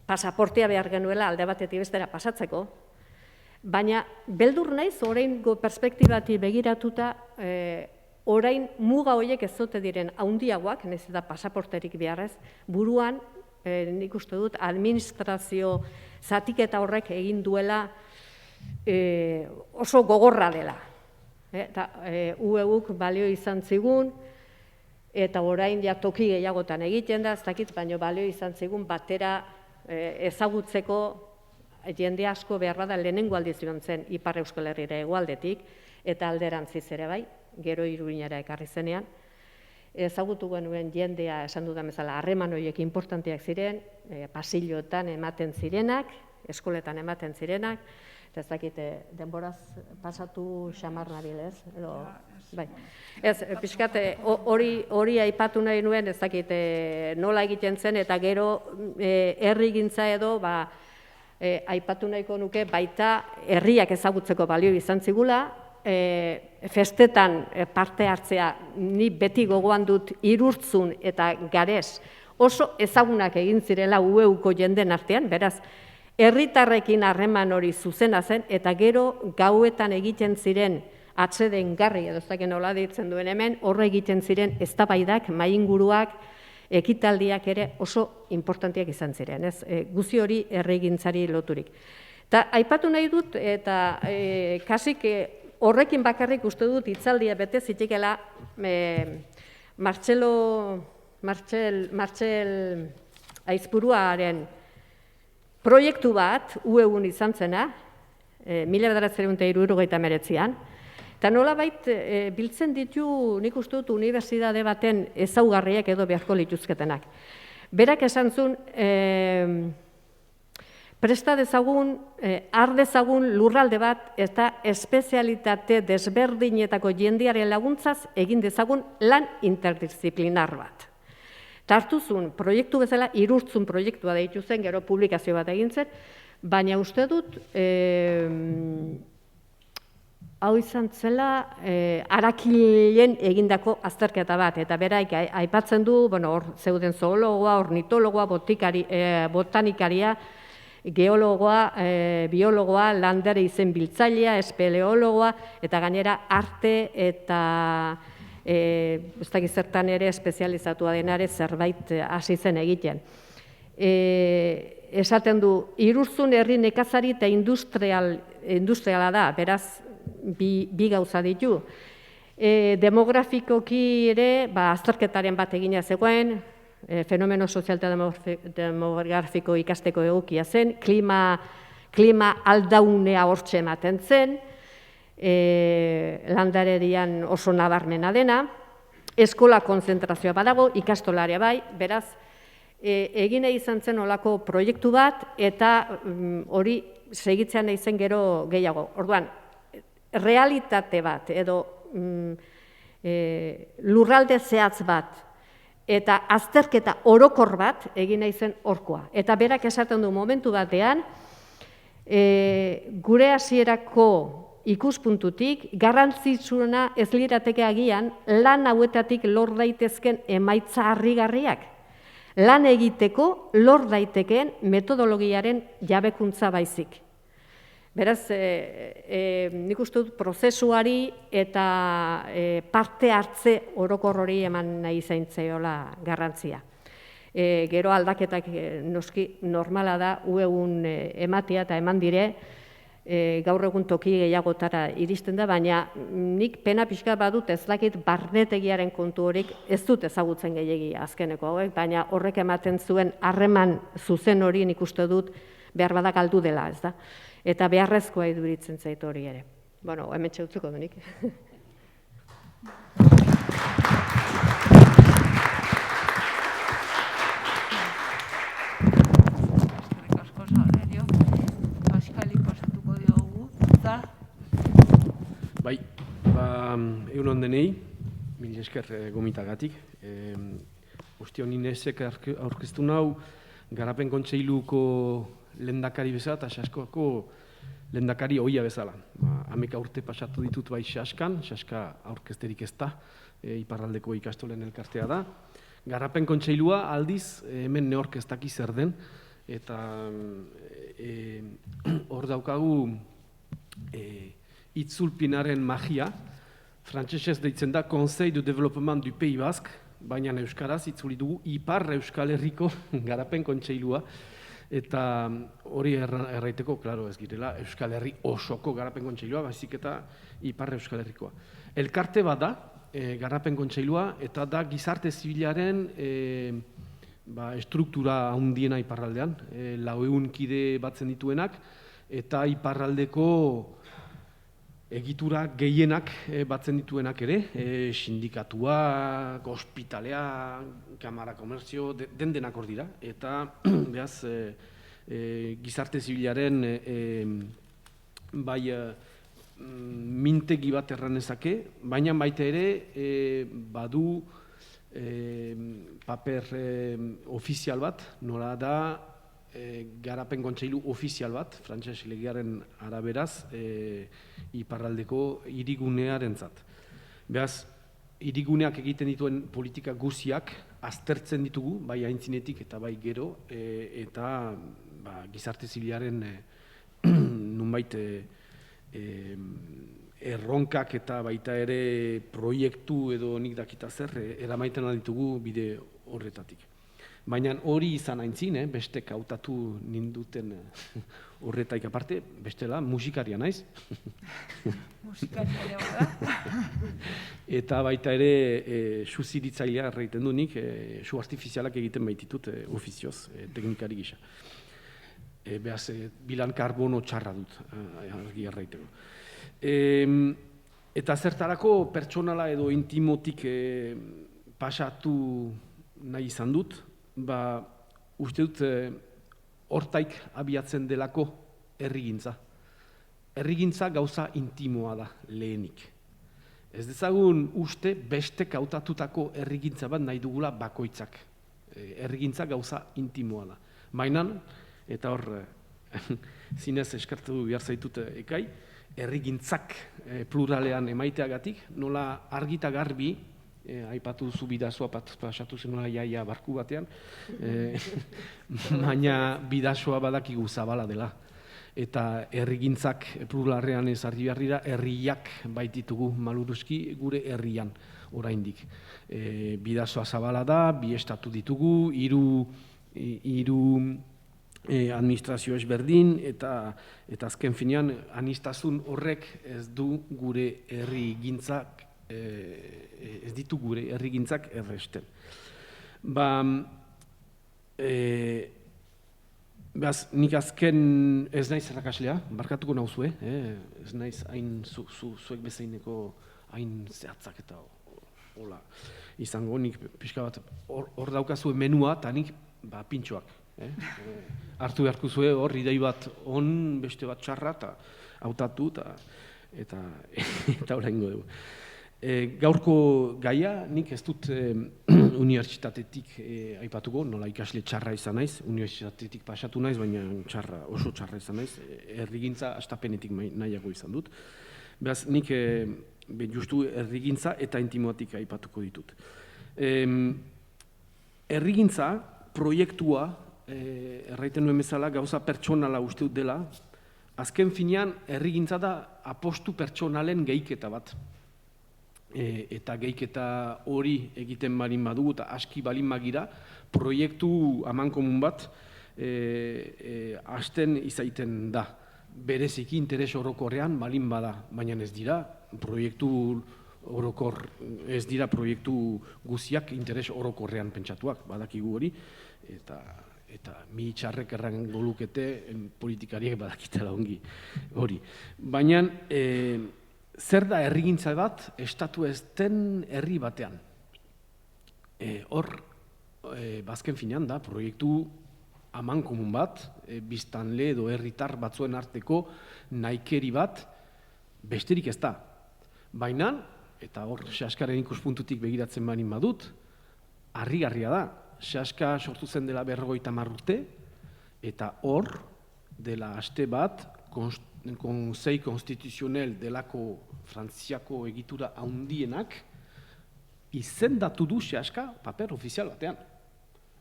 pasaportea behar genuela alde batetik bestera pasatzeko, baina beldur naiz, oraingo perspektibati begiratuta, orain muga horiek ez zote diren handiagoak, nahiz eta pasaporterik beharrez, buruan, nik uste dut, administrazio zatiketa horrek egin duela oso gogorra dela. Eta UEUk balio izan zigun, eta orain ja toki gehiagotan egiten da, ez dakit, baina balio izan zigun batera ezagutzeko jende asko behar bada lehenengo aldiz joan zen Ipar Euskal Herrira hegoaldetik, eta alderantziz ere bai, gero Iruñara ekarri zenean. Ezagutu genuen jendea, esan dudan bezala, harreman horiek importanteak ziren, pasilloetan ematen zirenak, eskoletan ematen zirenak, eta ez dakit, denboraz pasatu xamar nabil, ez? Ez, pixkat, hori aipatu nahi nuen, ez dakit, nola egiten zen, eta gero herri gintza edo, aipatu nahiko nuke, baita herriak ezagutzeko balio izan zigula, festetan parte hartzea, ni beti gogoan dut Irurtzun eta Gares oso ezagunak egin zirela UEUko jenden artean, beraz, herritarrekin harreman hori zuzena zen, eta gero gauetan egiten ziren atsedengarri, edo ez dakit nola deitzen duen hemen, horre egiten ziren eztabaidak, mahai-inguruak, ekitaldiak ere oso importanteak izan ziren, ez? Guzi hori herrigintzari loturik. Eta aipatu nahi dut, eta kasik horrekin bakarrik uste dut hitzaldia bete zitekela Martxel Aizpuruaren proiektu bat UEUn izan zena, 1979an, eta nolabait biltzen ditu nik uste dut unibertsitate baten ezaugarriak edo beharko lituzketenak. Berak esan zuen, presta dezagun, har dezagun lurralde bat eta espezialitate desberdinetako jendearen laguntzaz egin dezagun lan interdisziplinar bat. Eta hartu zuen, proiektu bezala, Irurtzun proiektua deitu zen, gero publikazio bat egin zen, baina uste dut, hau izan zela, Arakilen egindako azterketa bat, eta beraik aipatzen du, hor zeuden zoologoa, ornitologoa, botanikaria, geologoa, biologoa, landare izen biltzailea, espeleologoa, eta gainera arte eta ez dakit zertan ere espezializatua denare zerbait hasi zen egiten. Esaten du, Irurzun herri nekazari eta industriala da, beraz, bi gauza ditu. Demografikoki ere, azterketaren bat egina zegoen, fenomeno sozial eta demografiko ikasteko egokia zen, klima aldaunea hortxe ematen zen, landaredian oso nabarmena dena, eskola konzentrazioa badago, ikastolaria bai, beraz, egine izan zen olako proiektu bat, eta hori segitzean nahi zen gero gehiago. Orduan, realitate bat, edo lurralde zehatz bat, eta azterketa orokor bat egin nahi zen horkoa. Eta berak esaten du momentu batean, gure hasierako ikuspuntutik, garrantzitsuna ez lirateke agian, lan hauetatik lor daitezken emaitza harrigarriak. Lan egiteko lor daitekeen metodologiaren jabekuntza baizik. Beraz, nik uste dut prozesuari eta parte hartze orokor hori eman nahi zaintzaiola garrantzia. Gero aldaketak noski normala da egun ematea eta eman dire, gaur egun toki gehiagotara iristen da, baina nik pena pixka badut ez dakit barnetegiaren kontu horik ez dut ezagutzen gehiegi azkeneko hauek, baina horrek ematen zuen harreman zuzen hori nik uste dut behar badak aldu dela, ez da? Eta beharrezkoa iduritzen zait hori ere. Bueno, hemen txautzuko dunik. Eskerrik asko, Saberio. Paskali pasatuko diogu. Bai, egun ondenei, mila esker gomitagatik. Ostion Inesek aurkeztu nau, Garapen Kontseiluko lehendakari bezala eta Saskako lehendakari ohia bezala. 11 urte pasatu ditut bai Saskan, Saska aurkezterik ez da, iparraldeko ikastolen elkartea da. Garapen Kontseilua aldiz hemen neork ez daki zer den, eta hor daukagu itzulpinaren magia, frantsesez deitzen da Conseil de Développement du Pays Basque, baina euskaraz itzuli dugu Ipar Euskal Herriko Garapen Kontseilua, eta hori erraiteko, klaro ez girela, Euskal Herri osoko Garapen Kontseilua, baizik eta Ipar Euskal Herrikoa. Elkarte bat da, Garapen Kontseilua, eta da gizarte zibilaren estruktura handiena iparraldean, 400 kide batzen dituenak, eta iparraldeko egitura gehienak batzen dituenak ere, sindikatuak, ospitalea, kamara komerzio, denak hor dira, eta behaz gizarte zibilaren bai mintegi bat erranezake, baina baita ere badu paper ofizial bat, nola da Garapen Kontseilu ofizial bat, frantses legearen araberaz, iparraldeko hirigunearentzat. Beraz, hiriguneak egiten dituen politika guziak aztertzen ditugu, bai aintzinetik eta bai gero, eta gizarte zibilaren nunbait erronkak eta baita ere proiektu edo nik dakita zer, eramaiten ditugu bide horretatik. Baina hori izan aintzin, bestek hautatu ninduten horretaik aparte, bestela musikaria naiz. Musikaria da. Eta baita ere suziritzailea erraiten du nik, su artifizialak egiten baititut ofizioz, teknikari gisa. Beaz, bilan karbono txarra dut, argi erraiteko. Eta zertarako pertsonala edo intimotik pasatu nahi izan dut, uste dut hortaik abiatzen delako herrigintza. Herrigintza gauza intimoa da lehenik. Ez dezagun uste bestek hautatutako herrigintza bat nahi dugula bakoitzak. Herrigintza gauza intimoa da. Mainan, eta hor zinez eskartu behar zaitut ekai, herrigintzak pluralean emaiteagatik, nola argita garbi, aipatu zu bidasoa pasatu zen jaia barku batean, baina bidasoa badakigu zabala dela. Eta herrigintzak pluralean ez argi behar dira, herriak baititugu maluruzki gure herrian oraindik. Bidasoa zabala da, bi estatu ditugu, hiru administrazio ezberdin, eta azken finean aniztasun horrek ez du gure herrigintzak ez ditu gure herrigintzak erresten. Nik azken ez naiz errakaslea, barkatuko nauzue, ez naiz hain zuek bezaineko hain zehatzak eta hola izango, nik pixka bat hor daukazue menua eta nik pintxoak. Hartu beharko zue hor idei bat on, beste bat txarra eta hautatu eta oraingo dugu. Gaurko gaia, nik ez dut unibertsitatetik aipatuko, nola ikasle txarra izan naiz, unibertsitatetik pasatu naiz, baina oso txarra izan naiz, herrigintza astapenetik nahiago izan dut. Beraz, nik justu herrigintza eta intimoatik aipatuko ditut. Herrigintza, proiektua, erraiten nuen bezala, gauza pertsonala uste dut dela, azken finean herrigintza da apostu pertsonalen gehiketa bat. Eta gehiketa hori egiten balin badugu eta aski balin magira, proiektu amankomun bat hasten izaiten da. Bereziki interes orokorrean balin bada, baina ez dira proiektu ez dira proiektu guziak interes orokorrean pentsatuak, badakigu hori, eta mi txarrek errango lukete politikariek badakitela ongi hori. Baina zer da herrigintza bat, estatu ez den herri batean. Hor, bazken finean da, proiektu amankomun bat, biztanle edo herritar batzuen arteko nahikeri bat, besterik ez da. Baina, eta hor, Seaskaren ikuspuntutik begiratzen banin badut, harrigarria da. Seaska sortu zen dela 50 urte, eta hor, dela aste bat, Konsei Konstituzionel delako Frantziako egitura handienak izendatu du Seaska paper ofizial batean.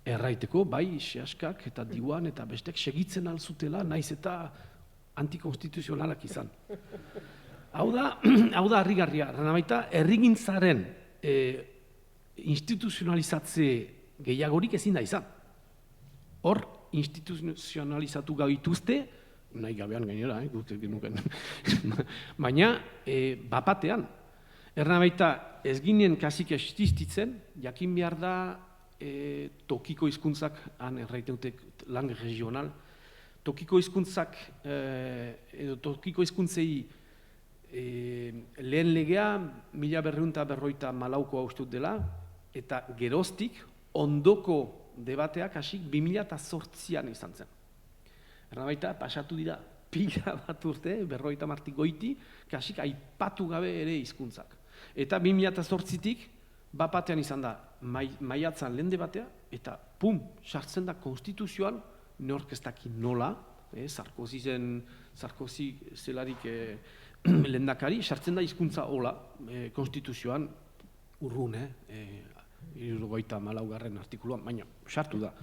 Erraiteko, bai, Seaskak eta Diwan eta bestek segitzen alzutela, naiz eta antikonstituzionalak izan. Hau da harrigarria, baita herrigintzaren instituzionalizatze gehiagorik ezin da izan. Hor, instituzionalizatu gaituzte, nahi gabean gainera, baina bapatean. Baita ez ginen kasik existitzen, jakin behar da tokiko hizkuntzak, han erraiteutek lang regional, tokiko hizkuntzak edo tokiko hizkuntzei lehen legea 1954 haustut dela, eta geroztik ondoko debateak hasik 2008an izan zen. Baita, pasatu dira pila bat urte, 50 goiti, kasik aipatu gabe ere hizkuntzak. Eta 2008tik bapatean izan da maiatzan lehen debatea, eta pum, sartzen da konstituzioan, nork ez daki nola, Sarkozy zelarik lehendakari, sartzen da hizkuntza hola, konstituzioan urrun, 74. artikuluan, baina sartu da.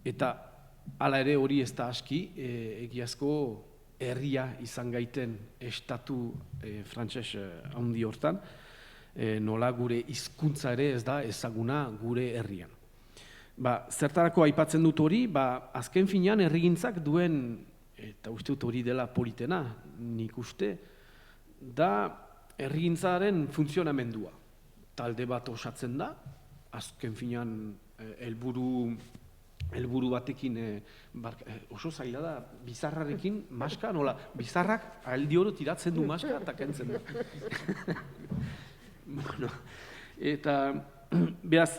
Eta hala ere hori ez da aski, egiazko herria izan gaiten estatu frantses handi hortan, nola gure hizkuntza ere ez da ezaguna gure herrian. Zertarako aipatzen dut hori, azken finean herrigintzak duen, eta uste dut hori dela politena, nik uste, da herrigintzaren funtzionamendua. Talde bat osatzen da, azken finean helburu batekin, oso zaila da, bizarrarekin, maska, nola, bizarrak aldi oro tiratzen du maska eta kentzen da. Eta, behaz,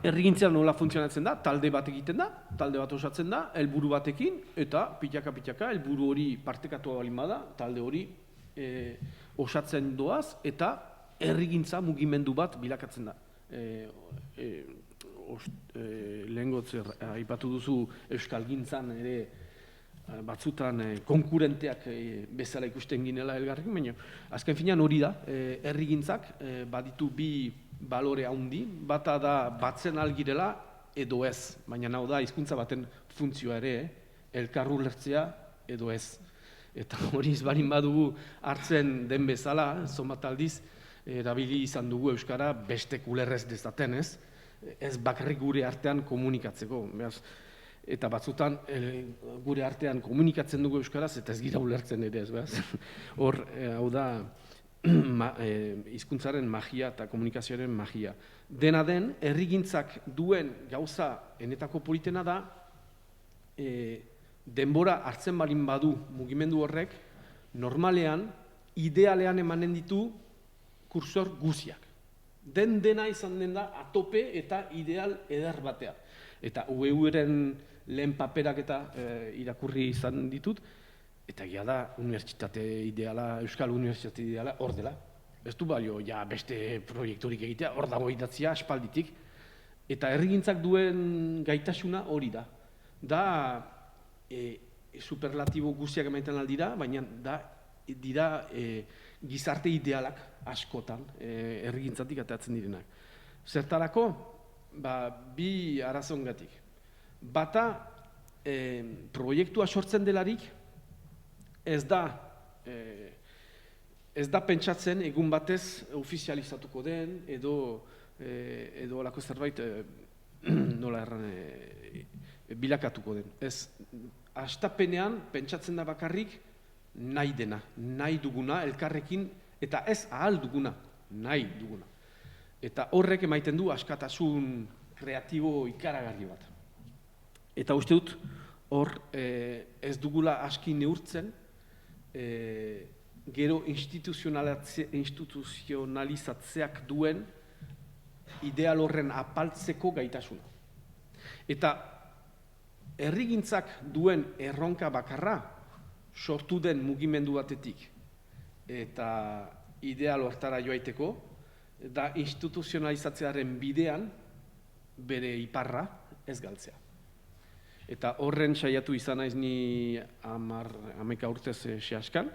herrigintzean nola funtzionatzen da, talde bat egiten da, talde bat osatzen da, helburu batekin, eta pitaka, helburu hori partekatua balin bada, talde hori osatzen doaz, eta herrigintza mugimendu bat bilakatzen da. Lehengotz aipatu duzu euskalgintzan ere batzutan konkurenteak bezala ikusten ginela elgarrekin, baina azken finean hori da, herrigintzak baditu bi balore handi, bata da batzen algirela edo ez, baina hau da hizkuntza baten funtzioa ere, elkarru lertzea edo ez. Eta hori izbarin badugu hartzen den bezala, zonbat aldiz, erabili izan dugu euskara beste ulerrez dezaten, ez? Ez bakarrik gure artean komunikatzeko. Eta batzutan gure artean komunikatzen dugu euskaraz eta ez gira ulertzen ere, ez? Hor, hau da, hizkuntzaren magia eta komunikazioaren magia. Dena den, herrigintzak duen gauza enetako politena da, denbora hartzen balin badu mugimendu horrek, normalean, idealean emanen ditu kursor guziak. Dena izan den da atope eta ideal eder batea. Eta UEU-ren lehen paperak eta irakurri izan ditut, eta egia da unibertsitate ideala, Euskal Unibertsitate ideala hor dela. Ez du balio beste proiekturik egitea, hor dago idatzia aspalditik. Eta herrigintzak duen gaitasuna hori da. Da superlatibo guziak emaiten aldira, baina dira gizarte idealak askotan herrigintzatik ateratzen direnak. Zertarako, bi arazongatik. Bata, proiektua sortzen delarik, ez da pentsatzen egun batez ofizializatuko den edo olako zerbait nola erran bilakatuko den. Ez, hastapenean pentsatzen da bakarrik nahi dena, nahi duguna elkarrekin eta ez ahal duguna, nahi duguna. Eta horrek emaiten du askatasun kreatibo ikaragarri bat. Eta uste dut, hor ez dugula aski neurtzen, gero instituzionalizatzeak duen ideal horren apaltzeko gaitasuna. Eta herrigintzak duen erronka bakarra sortu den mugimendu batetik eta ideal hortara joaiteko, da instituzionalizatzearen bidean bere iparra ez galtzea. Eta horren saiatu izan naiz ni 11 urtez sehaskan,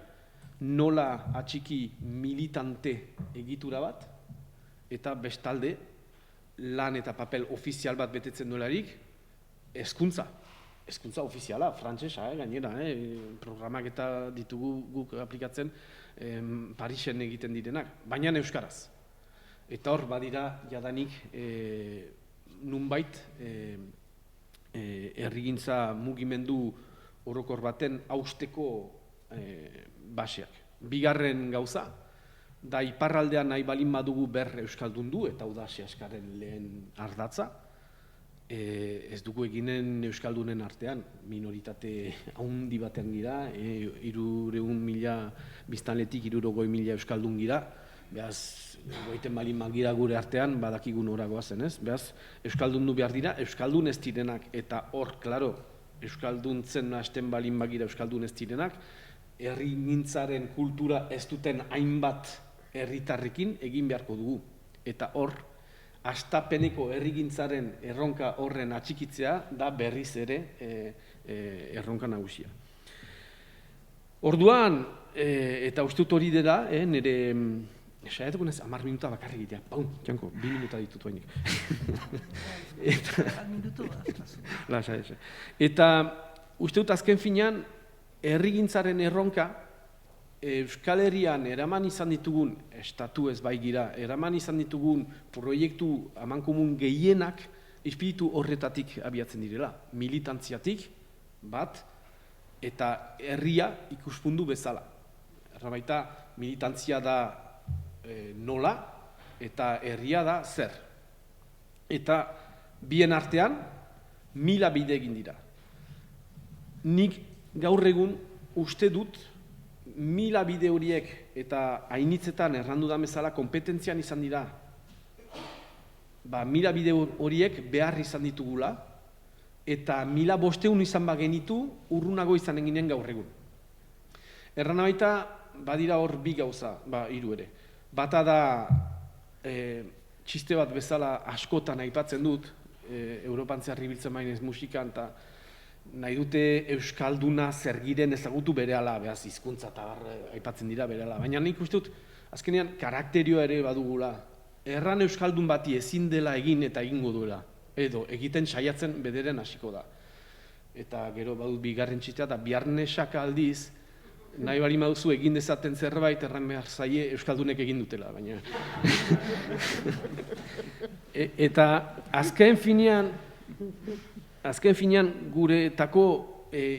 nola atxiki militante egitura bat, eta bestalde lan eta papel ofizial bat betetzen duelarik, hezkuntza ofiziala, frantsesa, gainera, programak eta ditugu guk aplikatzen Parisen egiten direnak, baina euskaraz. Eta hor badira jadanik nunbait herrigintza mugimendu orokor baten hausteko baseak. Bigarren gauza, da iparraldean nahi balin badugu euskaldundu, eta hau da sehaskaren lehen ardatza, ez dugu eginen euskaldunen artean, minoritate haundi batean gira, 300.000 biztanletik 300.000 euskaldun gira, behaz, goiten balin magira gure artean, badakigun horagoa zen, ez? Behaz, euskaldundu behar dira, euskaldun ez direnak, eta hor, klaro, euskalduntzen hasten balin bagira euskaldun ez direnak, herrigintzaren kultura ez duten hainbat herritarrekin egin beharko dugu. Eta hor, hastapeneko herrigintzaren erronka horren atxikitzea da berriz ere erronka nagusia. Orduan, eta uste dut hori dela, nire saiatuko nez 10 minuta bakarrik egitea. Paun, Janko, 2 minuta ditut bainik. Eta uste dut azken finean, herrigintzaren erronka, Euskal Herrian eraman izan ditugun, estatu ez baigira, eraman izan ditugun proiektu amankomun gehienak espiritu horretatik abiatzen direla. Militantziatik bat eta herria ikuspundu bezala. Errabaita militantzia da nola eta herria da zer. Eta bien artean 1000 bide egin dira. Nik gaur egun uste dut 1000 bide horiek eta hainitzetan errandu da bezala kompetentzian izan dira. 1000 bide horiek behar izan ditugula eta 1500 izan bagenitu urrunago izan eginen gaur egun. Erran baita badira hor bi gauza, 3 ere. Bata da txiste bat bezala askotan aipatzen dut, Europan zehar ibiltzen bainez musikan eta nahi dute euskalduna zergiren ezagutu berehala, behaz hizkuntza eta aipatzen dira berehala. Baina nik uste dut, azkenean karakterioa ere badugula. Erran euskaldun bati ezin dela egin eta egingo duela. Edo egiten saiatzen bederen hasiko da. Eta gero badut bigarren txistea eta biharnesak aldiz, nahi bari maduzu egin dezaten zerbait erran behar zaie euskaldunek egin dutela. Baina eta azken finean guretako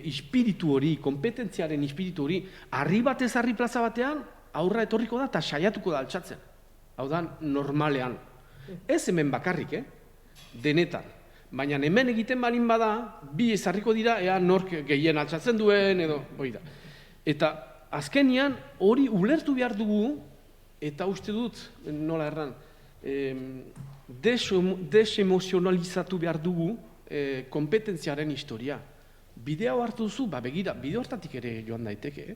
ispiritu hori, kompetentziaren ispiritu hori, harri batez harri plaza batean, aurra etorriko da eta saiatuko da altxatzen. Hau da, normalean. Ez hemen bakarrik, denetan. Baina hemen egiten balin bada, bi ezarriko dira, ea nork gehien altxatzen duen, edo, hori da. Eta azkenian hori ulertu behar dugu, eta uste dut, nola erran, desemozionalizatu behar dugu, kompetentziaren historia. Bideo hartu duzu, begira, bideo hortatik ere joan daiteke,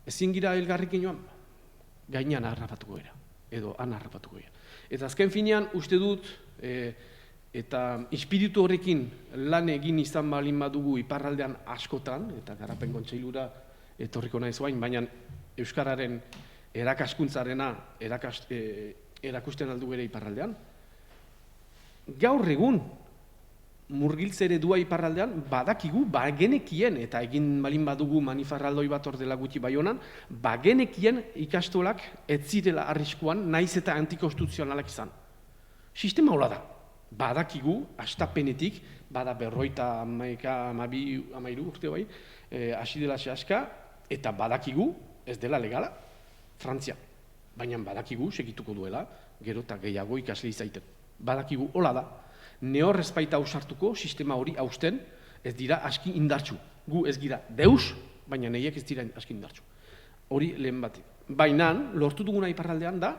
ezin gira elgarrikin joan, gainean harrapatuko gara, edo han harrapatuko gara. Eta azken finean, uste dut, eta espiritu horrekin lan egin izan balin badugu iparraldean askotan, eta Garapen Kontseilura etorriko nahi zuain, baina Euskararen erakaskuntzarena erakusten aldu gure iparraldean. Gaur egun, murgiltze eredua iparraldean badakigu, bagenekien, eta egin balin badugu manifarraldoi bat hor dela gutxi Baionan, bagenekien ikastolak ez zirela arriskuan, naiz eta antikonstituzionalak izan. Sistema hola da. Badakigu, astapenetik, bada 52 urte bai, hasi dela sehaska, eta badakigu, ez dela legala, Frantzia. Baina badakigu, segituko duela, gero eta gehiago ikasle izaiten. Badakigu, hola da. Nehor ez baita ausartuko, sistema hori hausten, ez dira aski indartsu. Gu ez gira deus, baina nahiek ez dira aski indartsu. Hori lehen batik. Baina, lortu duguna iparraldean da,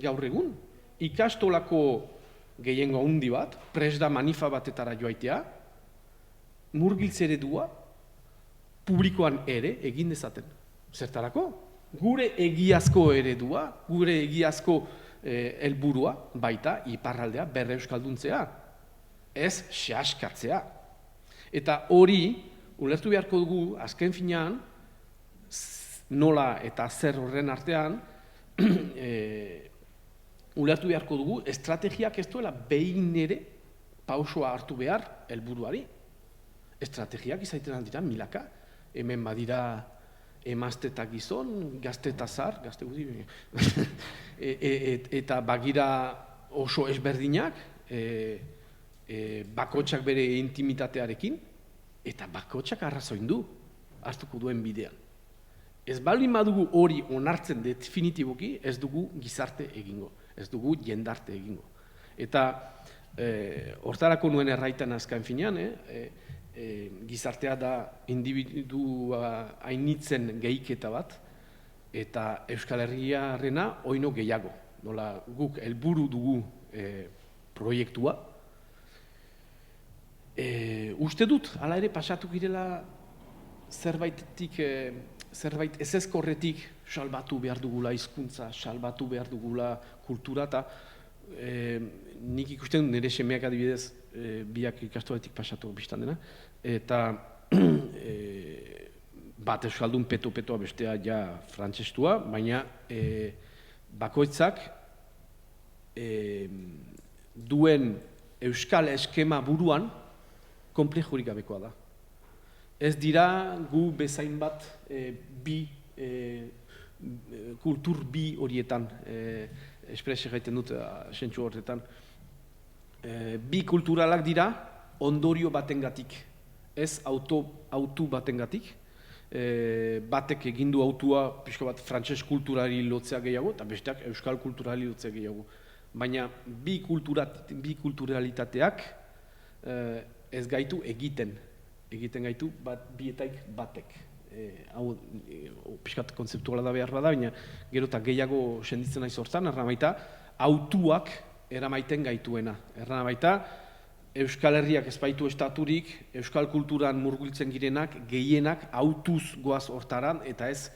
gaur egun, ikastolako gehiengo handi bat, presda manifa batetara joaitea, murgiltze eredua, publikoan ere egin dezaten. Zertarako? Gure egiazko eredua, gure egiazko helburua baita iparraldea berre euskalduntzea. Ez sehaskatzea. Eta hori, ulertu beharko dugu, azken finean, nola eta zer horren artean, ulertu beharko dugu, estrategiak ez duela behin ere pausoa hartu behar helburuari. Estrategiak izaiten aldira milaka, hemen badira emazte eta gizon, gazte eta zar, gazte guzi, eta bagira oso ezberdinak, bakotxak bere intimitatearekin, eta bakotxak arrazoin du, hartuko duen bidean. Ez baldin badugu hori onartzen definitiboki, ez dugu gizarte egingo, ez dugu jendarte egingo. Eta hortarako nuen erraitan azken finean, gizartea da individua hainitzen gehiketa bat, eta Euskal Herriarrena oino gehiago. Nola guk helburu dugu proiektua. Uste dut, hala ere pasatu girela zerbait ezezkorretik salbatu behar dugula hizkuntza, salbatu behar dugula kultura, eta nik ikusten dut nire semeak adibidez biak ikastoletik pasatu biztan dena, eta bat euskaldun peto-petoa bestea ja frantzestua, baina bakoitzak duen euskal eskema buruan konplejurik gabekoa da. Ez dira gu bezain bat kultur bi horietan, espresi gaiten dut sentsu horretan, bi kulturalak dira ondorio batengatik, ez autu batengatik. Batek egindu autua pixka bat frantses kulturari lotzea gehiago, eta besteak euskal kulturari lotzea gehiago. Baina bi kulturalitateak ez gaitu egiten gaitu bietaik batek. Hau pixkat kontzeptuala da behar bada, baina gero eta gehiago senditzen naiz hortan, erran baita autuak eramaiten gaituena. Erran baita Euskal Herriak ez baitu estaturik, euskal kulturan murgiltzen girenak, gehienak autuz goaz hortaran, eta ez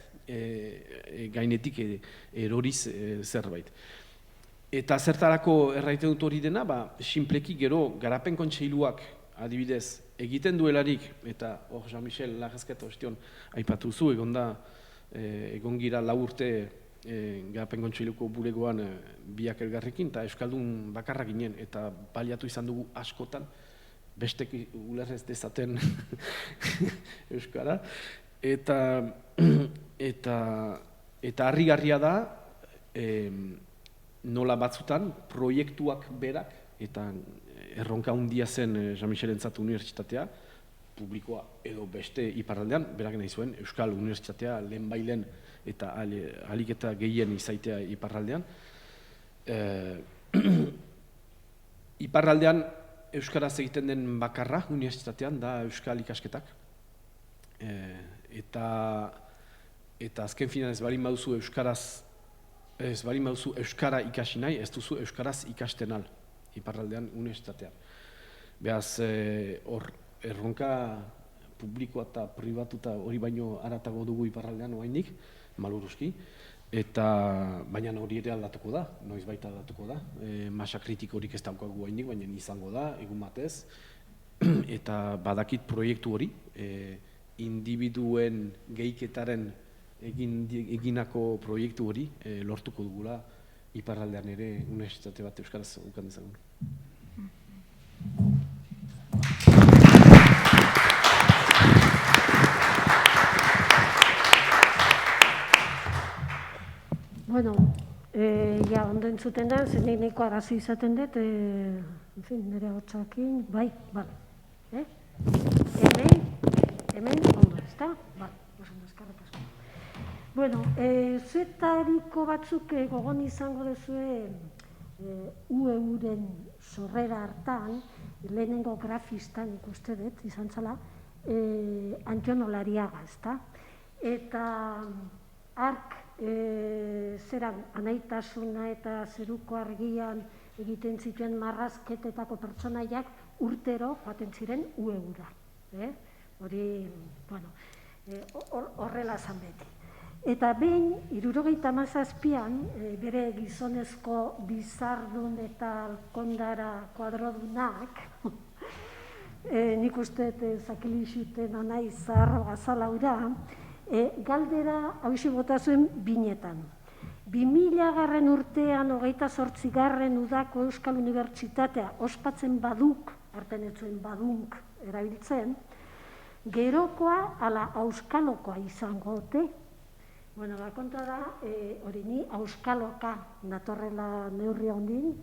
gainetik eroriz zerbait. Eta zertarako erraiten dut hori dena, sinpleki gero garapen kontseiluak adibidez egiten duelarik, eta Jean-Michel Lagezket ostion aipatu zu, egon gira 4 urte garapen kontseiluko bulegoan biak elgarrekin, eta euskaldun bakarra ginen, eta baliatu izan dugu askotan, bestek ulerrez dezaten euskara, eta harrigarria da, nola batzutan, proiektuak berak, eta erronka handia zen Jean-Michelentzat unibertsitatea, publikoa edo beste iparraldean, berak nahi zuen, Euskal Unibertsitatea lehenbailen eta ahalik eta gehien izaitea iparraldean. Iparraldean euskaraz egiten den bakarra unibertsitatean da euskal ikasketak. Eta azken finean ez balin baduzu euskara ikasi nahi, ez duzu euskaraz ikasten al iparraldean unibertsitatean. Beraz, hor erronka publikoa eta pribatuta hori baino haratago dugu iparraldean oraindik, maluruzki, baina hori ere aldatuko da, noiz baita aldatuko da. Masa kritikorik ez daukagu oraindik, baina izango da, egun batez, eta badakit proiektu hori, individuen gehiketaren eginako proiektu hori lortuko dugula iparraldean ere unibertsitate bat euskaraz ukan dezagun. Bueno, ja, ondo entzuten da, zen nahiko arazi izaten dut, en fin, nire hotzakin, bai, hemen, ondo, ez da? Bai, oso eskerrik asko. Bueno, zuetariko batzuk gogon izango duzue UEUren sorrera hartan, lehenengo grafistan ikuste dut, izan zala, Antion Olariaga, ez da? Eta ark zeran anaitasuna eta zeruko argian egiten zituen marrazketetako pertsonaiak urtero joaten ziren UEUra. Hori, bueno, horrela zan beti. Eta behin, 77an, bere gizonezko bizardun eta alkondara kuadrodunak, nik uste zakilixuten anai zaharro gazalaura, galdera hausi bota zuen binetan. 2000 urtean, 28. udako Euskal Unibertsitatea ospatzen baduk, hartan etzuen badunk erabiltzen, gerokoa ala auskalokoa izango ote. Bueno, kontua da, hori ni auskaloka natorrela neurri hondin,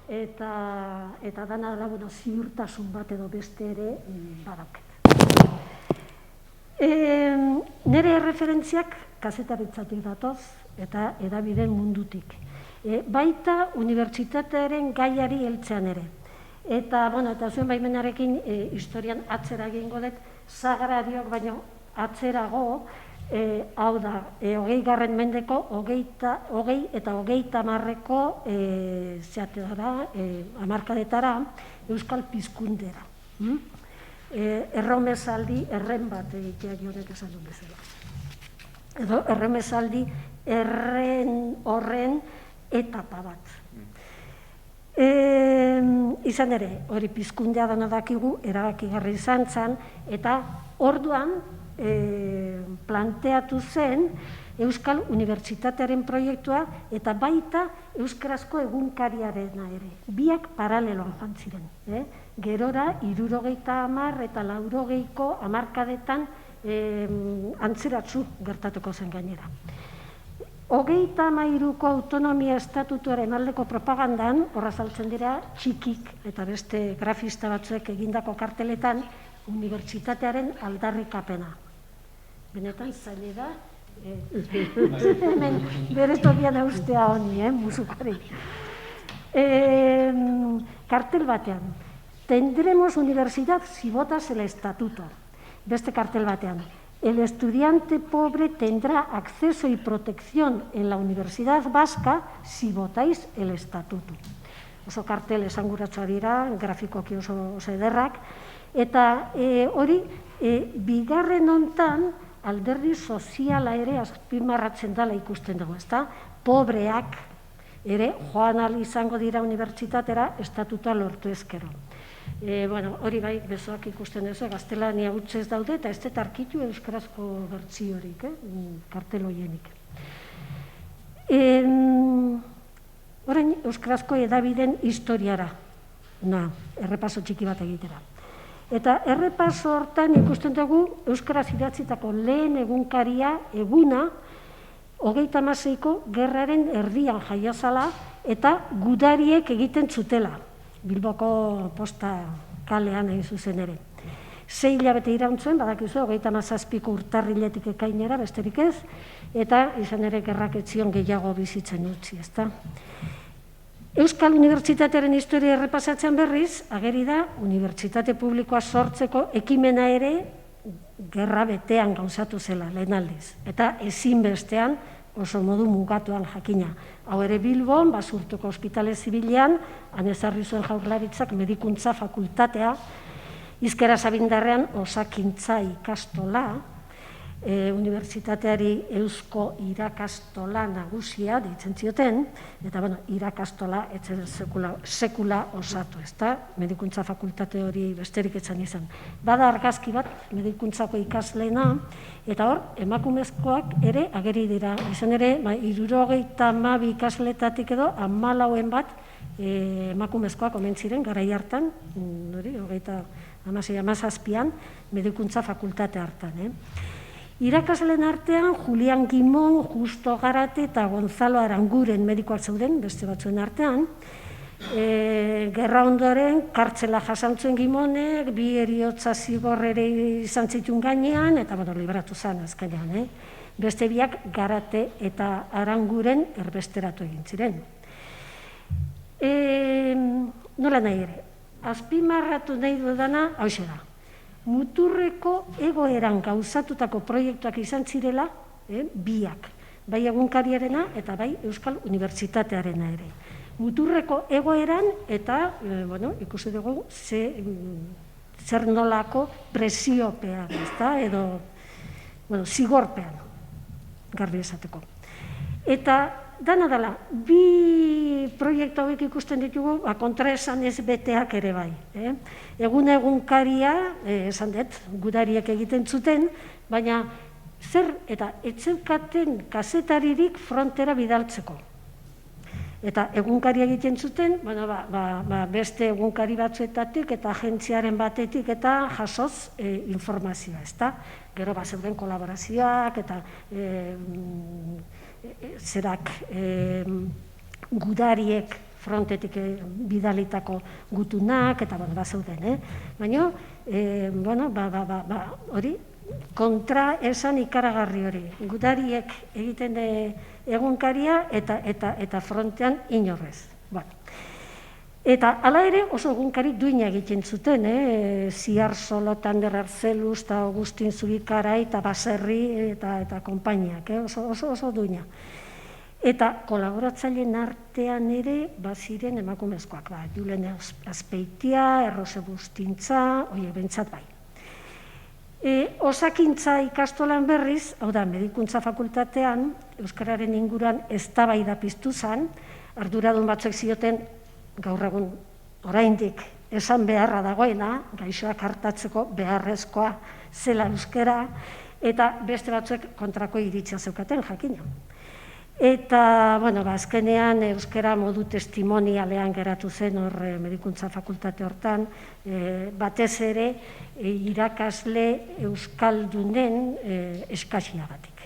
eta dana dela, bueno, ziurtasun bat edo beste ere badauket. Nere referentziak kazetaritzatik datoz eta edabideen mundutik. Baita unibertsitatearen gaiari heltzean ere. Eta, bueno, eta zuen baimenarekin historian atzera egingo dut, sagrariok baino atzerago, hau da, 20. mendeko, 20 eta 30 hamarkadetara Euskal Pizkundera. Erromesaldi erren bat egitea jonek esan duen bezala. Edo erromesaldi erren horren etapa bat. Izan ere, hori Pizkundea dana dakigu, erabakigarri izan zen, eta orduan planteatu zen Euskal Unibertsitatearen proiektua eta baita euskarazko egunkariarena ere. Biak paraleloan joan ziren. Gerora, 70 eta 80ko hamarkadetan antzeratzu gertatuko zen gainera. 33ko autonomia estatutuaren aldeko propagandan, horra saltzen dira, txikik eta beste grafista batzuek egindako karteletan, unibertsitatearen aldarrikapena. Benetan zaile da, hemen bere tokian eustea honi, musukari. Kartel batean, tendremos universidad si votas el estatuto. Beste kartel batean, el estudiante pobre tendrá acceso y protección en la universidad vasca si votáis el estatuto. Oso kartel esanguratsua dira, grafikoki oso ederrak, eta hori, bigarren hontan, alderdi soziala ere azpimarratzen dela ikusten dugu, ezta? Pobreak ere joan ahal izango dira unibertsitatera estatutua lortu ezkero. Bueno, hori bai, besoak ikusten duzu, gaztelania hutsez daude, eta ez dut arkitu euskarazko bertsiorik, kartel horienik. Orain, euskarazko edabideen historiara, errepaso txiki bat egitera. Eta errepaso hortan ikusten dugu euskaraz idatzitako lehen egunkaria, eguna, 36ko gerraren erdian jaiozala eta gudariek egiten zutela, Bilboko posta kalean egin zuzen ere. 6 hilabete irauntzuen, badakizu, 37ko urtarriletik ekainera, besterik ez, eta izan ere gerrak ez zion gehiago bizitzen utzi, ezta? Euskal Unibertsitatearen historia errepasatzen berriz, ageri da, unibertsitate publikoa sortzeko ekimena ere gerra betean gauzatu zela, lehen aldiz. Eta ezinbestean oso modu mugatuan jakina. Hau ere Bilbon, Basurtuko Ospitale Zibilean, han ezarri zuen Jaurlaritzak medikuntza fakultatea, Hizkera Sabindarrean osakintza ikastola, unibertsitateari eusko irakastola nagusia deitzen zioten, eta bueno, irakastola etzen sekula osatu, ezta? Medikuntza fakultate hori besterik etzan izan. Bada argazki bat medikuntzako ikasleena, eta hor, emakumezkoak ere ageri dira. Izan ere, 72 ikasletatik edo 14 bat emakumezkoak omen ziren garai hartan, hori, 17an medikuntza fakultate hartan, Irakasleen artean Julian Gimon, Justo Garate eta Gonzalo Aranguren medikoak zeuden, beste batzuen artean. Gerra ondoren, kartzela jasantzuen Gimonek, 2 heriotza zigor ere izan zituen gainean, eta libratu zen azkenean. Beste biak Garate eta Aranguren erbesteratu egin ziren. Nola nahi ere, azpimarratu nahi dudana, hauxe da. Muturreko egoeran gauzatutako proiektuak izan zirela, biak, bai egunkariarena eta bai Euskal Unibertsitatearena ere. Muturreko egoeran eta, ikusi dugu, zer nolako presiopean, edo, zigorpean, garbi esateko. Eta, dana dela, bi proiektu hauek ikusten ditugu, kontraesan ez beteak ere bai. Egunkaria, esan dut, gudariek egiten zuten, baina zer eta etzeukaten kazetaririk frontera bidaltzeko. Eta egunkaria egiten zuten, beste egunkari batzuetatik eta agentziaren batetik eta jasoz informazioa, ezta? Gero zeuden kolaborazioak eta zerak gudariek frontetik bidalitako gutunak eta bazeuden, baina, hori, kontra esan ikaragarri hori. Gudariek egiten egunkaria eta frontean inorrez. Eta hala ere oso egunkari duina egiten zuten, Ziarsolo, Tander Arzeluz, eta Agustin Zubikarai, eta Baserri, eta konpainiak, oso duina. Eta kolaboratzaileen artean ere, baziren emakumezkoak, Julen Azpeitia, Errose Bustintza, oie, bentsat bai. Osakintza ikastolan berriz, hau da, medikuntza fakultatean, Euskararen inguruan eztabaida piztu zen, arduradun batzuek zioten, gaur egun oraindik esan beharra dagoena, gaixoak hartatzeko beharrezkoa zela euskara, eta beste batzuek kontrako iritzia zeukaten jakina. Eta, azkenean euskara modu testimonialean geratu zen hor medikuntza fakultate hortan, batez ere irakasle euskaldunen eskasiagatik.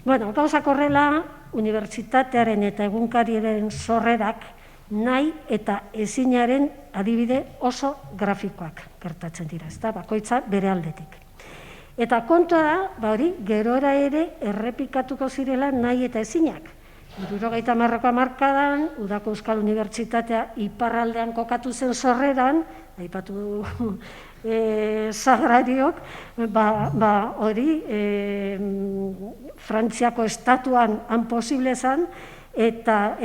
Gauzak horrela, unibertsitatearen eta egunkariaren sorrerak nahi eta ezinaren adibide oso grafikoak gertatzen dira, ezta, bakoitza bere aldetik. Eta kontua da, gerora ere errepikatuko zirela nahi eta ezinak. 70ko hamarkadan, Udako Euskal Unibertsitatea iparraldean kokatu zen sorreran, aipatu Sagrariok, hori Frantziako estatuan han posible zen, eta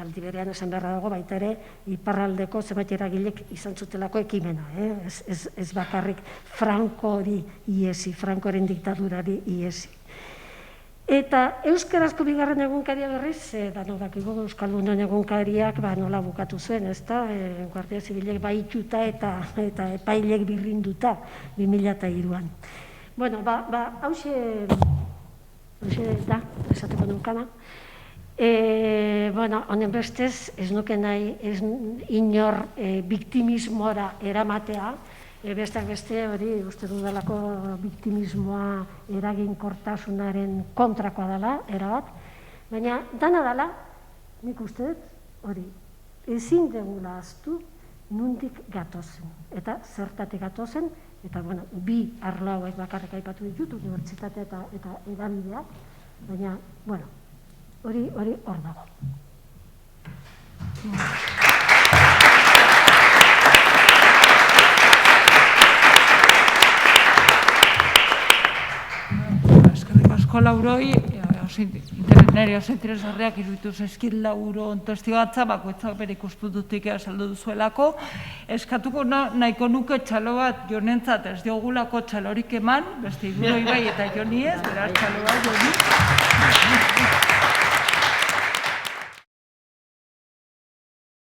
aldi berean esan beharra dago baita ere iparraldeko zenbait eragilek izan zutelako ekimena, ez bakarrik Frankori iesi, Frankoren diktadurari iesi. Eta euskarazko bigarren egunkaria berriz, dakigu Euskaldunen egunkariak nola bukatu zuen, ezta? Guardia Zibilek baituta eta epailek birrinduta 2003an. Hauxe da, esateko nukana. Honen bestez, ez nuke nahi inor biktimismora eramatea, besteak beste hori uste dudalako biktimismoa eraginkortasunaren kontrakoa dela, erabat, baina dana dela, nik uste dut, hori, ezin degula ahaztu nundik gatozen, eta zertatik gatozen, eta bi arlo hauek bakarrik aipatu ditut, unibertsitatea eta edabideak, baina, hori hor dago. Eskerrik asko Lauroi, nire oso interesgarriak iruditu zaizkit Lauro testigatza, bakoitzak bere ikuspuntutik azaldu duzuelako. Eskatuko nahiko nuke txalo bat jonentzat ez diogulako txalorik eman, beste Iruroi bai eta Joni ez, beraz txalo bat Joni.